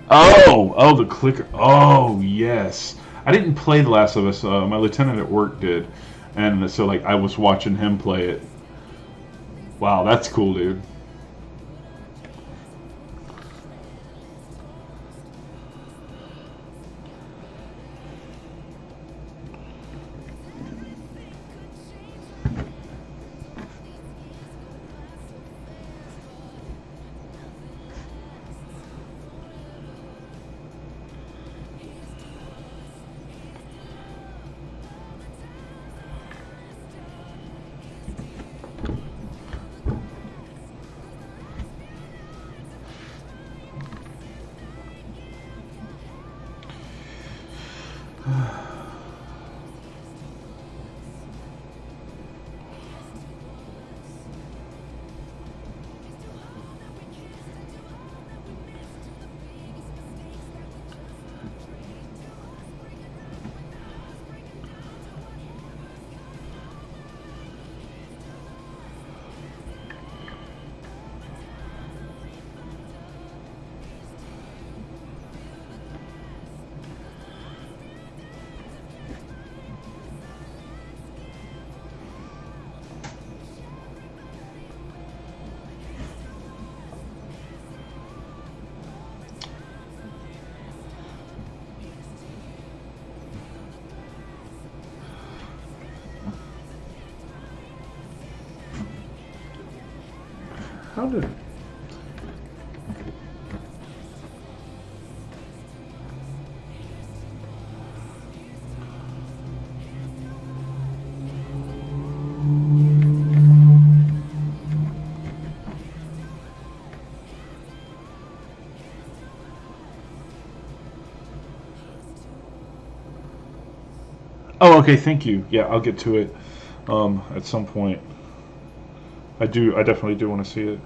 Oh, the clicker. Oh, yes. I didn't play The Last of Us. My lieutenant at work did, and so like I was watching him play it. Wow, that's cool, dude. How did... Oh, okay, thank you. Yeah, I'll get to it at some point. I definitely do want to see it.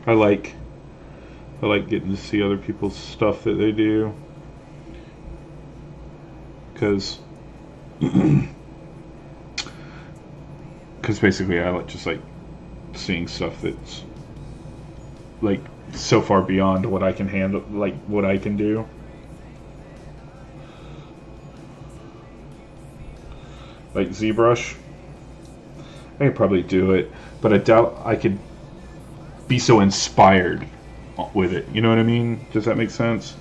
I like getting to see other people's stuff that they do, because basically I just like seeing stuff that's like so far beyond what I can handle, like what I can do. Like ZBrush, I could probably do it, but I doubt I could be so inspired with it. You know what I mean? Does that make sense?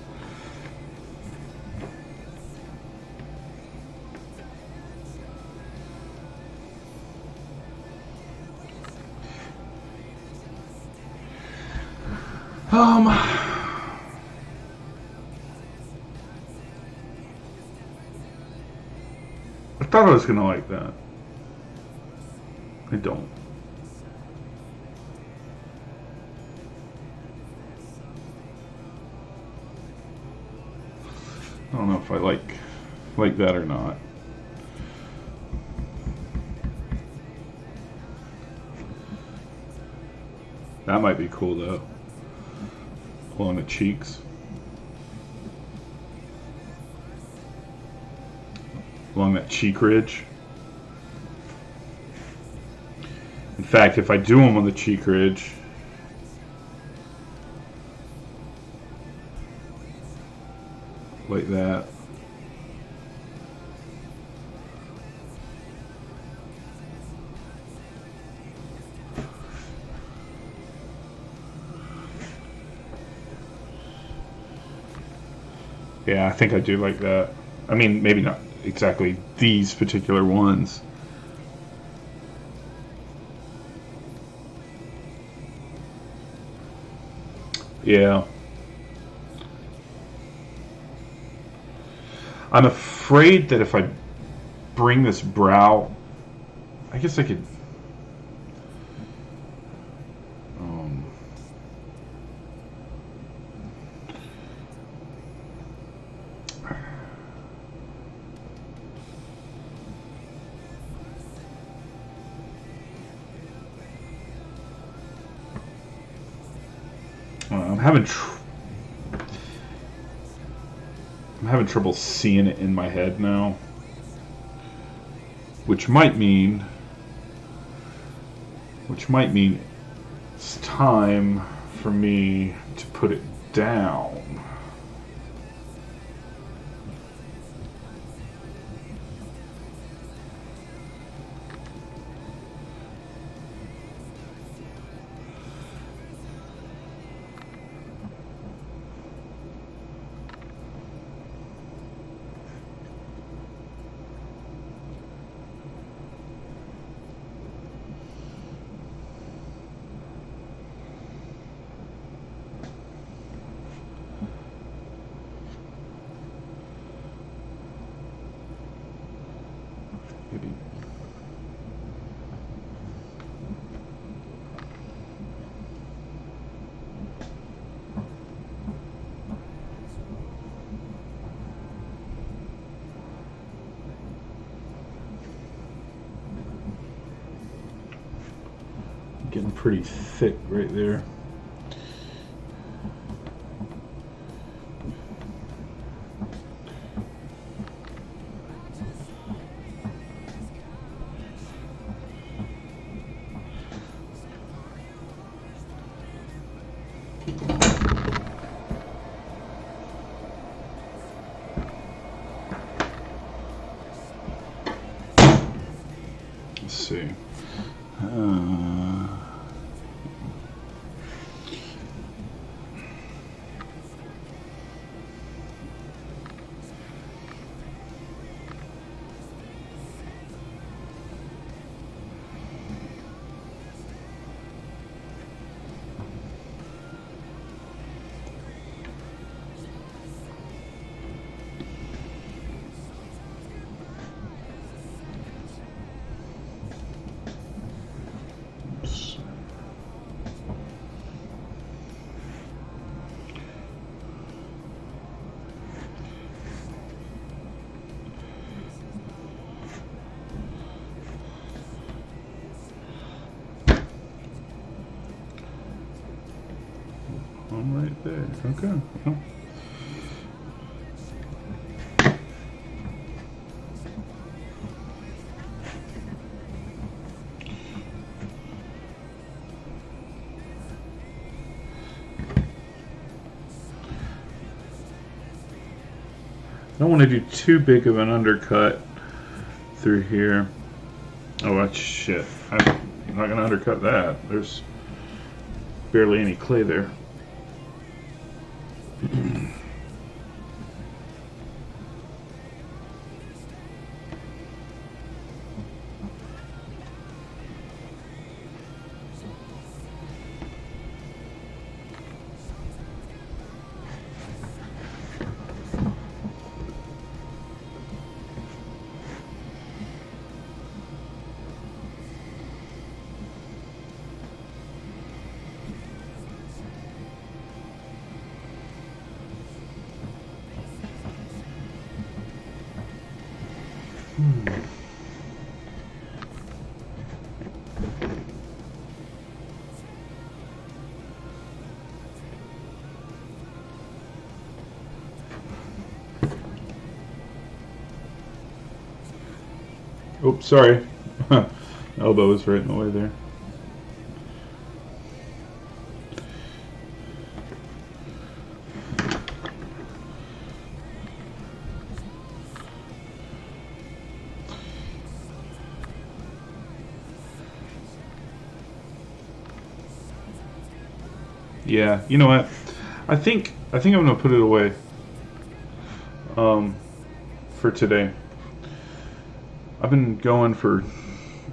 I thought I was gonna like that. I don't. I don't know if I like that or not. That might be cool though. Along the cheeks. Along that cheek ridge. In fact, if I do them on the cheek ridge, like that, yeah, I think I do like that. I mean, maybe not exactly these particular ones. Yeah. I'm afraid that if I bring this brow, I guess I could I'm having trouble seeing it in my head now, which might mean it's time for me to put it down. Maybe. Getting pretty thick right there. Let's see. day. Okay. Well. I don't want to do too big of an undercut through here. Oh, that's shit. I'm not going to undercut that. There's barely any clay there. Oops, sorry. Elbow was right in the way there. Yeah, you know what? I think I'm gonna put it away for today. I've been going for,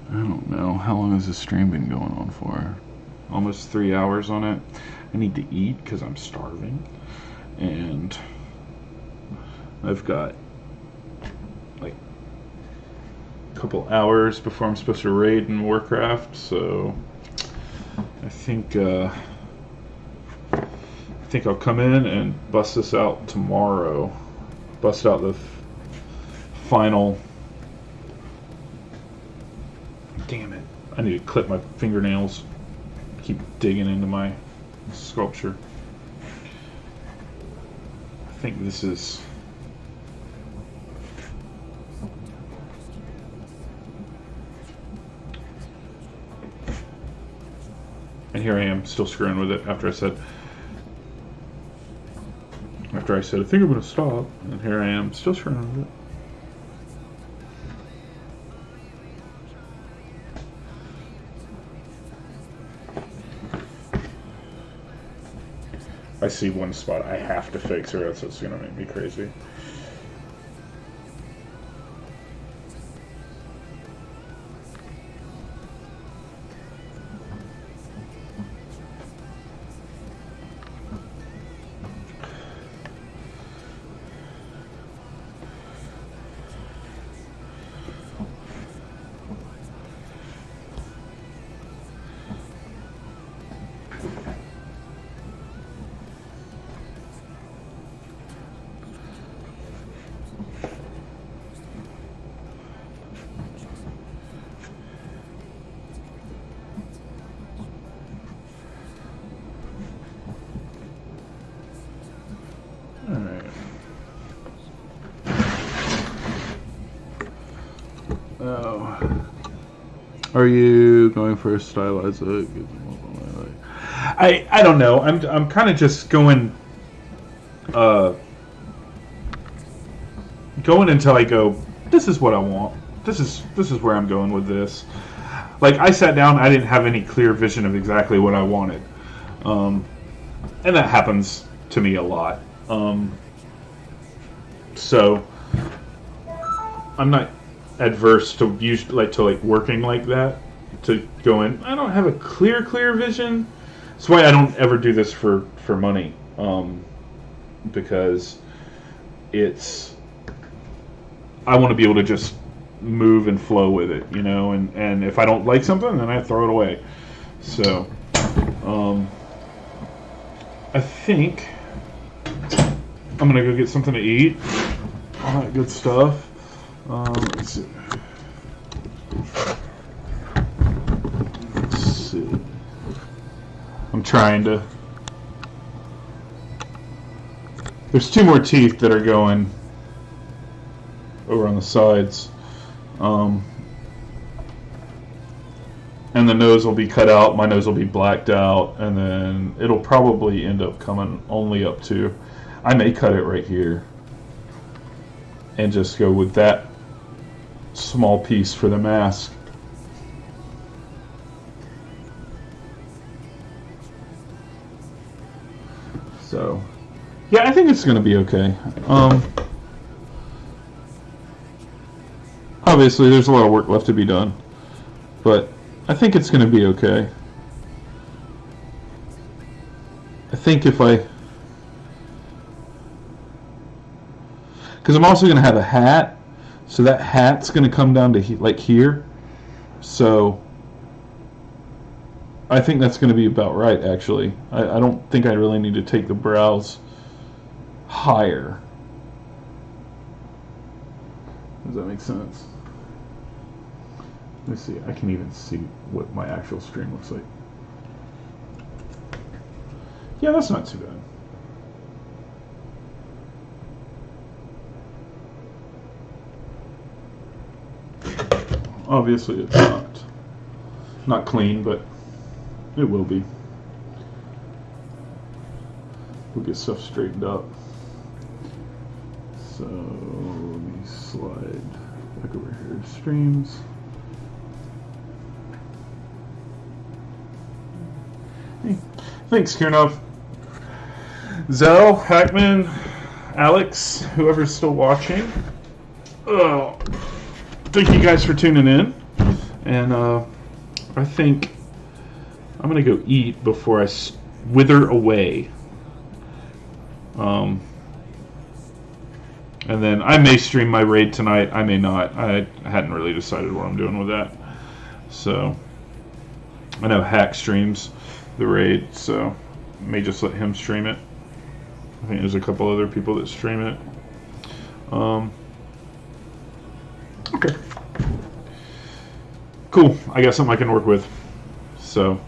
I don't know, how long has this stream been going on for? Almost 3 hours on it. I need to eat because I'm starving. And I've got like a couple hours before I'm supposed to raid in Warcraft, so I think I'll come in and bust this out tomorrow. Bust out the final. Damn it. I need to clip my fingernails. Keep digging into my sculpture. I think this is... And here I am, still screwing with it after I said, I think I'm going to stop. And here I am, still screwing with it. I see one spot I have to fix or else it's going to make me crazy. Are you going for a stylized look? I don't know. I'm kind of just going until I go, this is what I want. This is where I'm going with this. Like, I sat down, I didn't have any clear vision of exactly what I wanted. And that happens to me a lot. So I'm not adverse to working like that, to go in. I don't have a clear vision. That's why I don't ever do this for money, because I want to be able to just move and flow with it, you know, and if I don't like something, then I throw it away. So I think I'm gonna go get something to eat, all that good stuff. Let's see. I'm trying to There's 2 more teeth that are going over on the sides. And the nose will be cut out, my nose will be blacked out, and then it'll probably end up coming only up to, I may cut it right here and just go with that small piece for the mask. So, yeah, I think it's going to be okay. Obviously, there's a lot of work left to be done, but I think it's going to be okay. I think if I... Because I'm also going to have a hat, so that hat's going to come down to like here. So I think that's going to be about right, actually. I don't think I really need to take the brows higher. Does that make sense? Let's see, I can even see what my actual stream looks like. Yeah, that's not too bad. Obviously it's not clean, but it will be. We'll get stuff straightened up. So let me slide back over here to streams. Hey, thanks, Kiernov. Zell, Hackman, Alex, whoever's still watching. Thank you guys for tuning in. And I think I'm going to go eat before I wither away. And then I may stream my raid tonight. I may not. I hadn't really decided what I'm doing with that. So I know Hack streams the raid, so may just let him stream it. I think there's a couple other people that stream it. Okay. Cool. I got something I can work with. So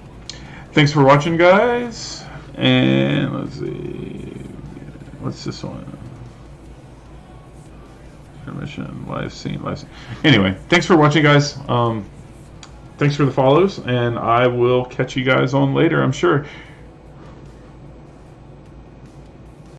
thanks for watching, guys. And let's see. What's this one? Permission, live scene. Anyway, thanks for watching, guys. Thanks for the follows, and I will catch you guys on later, I'm sure.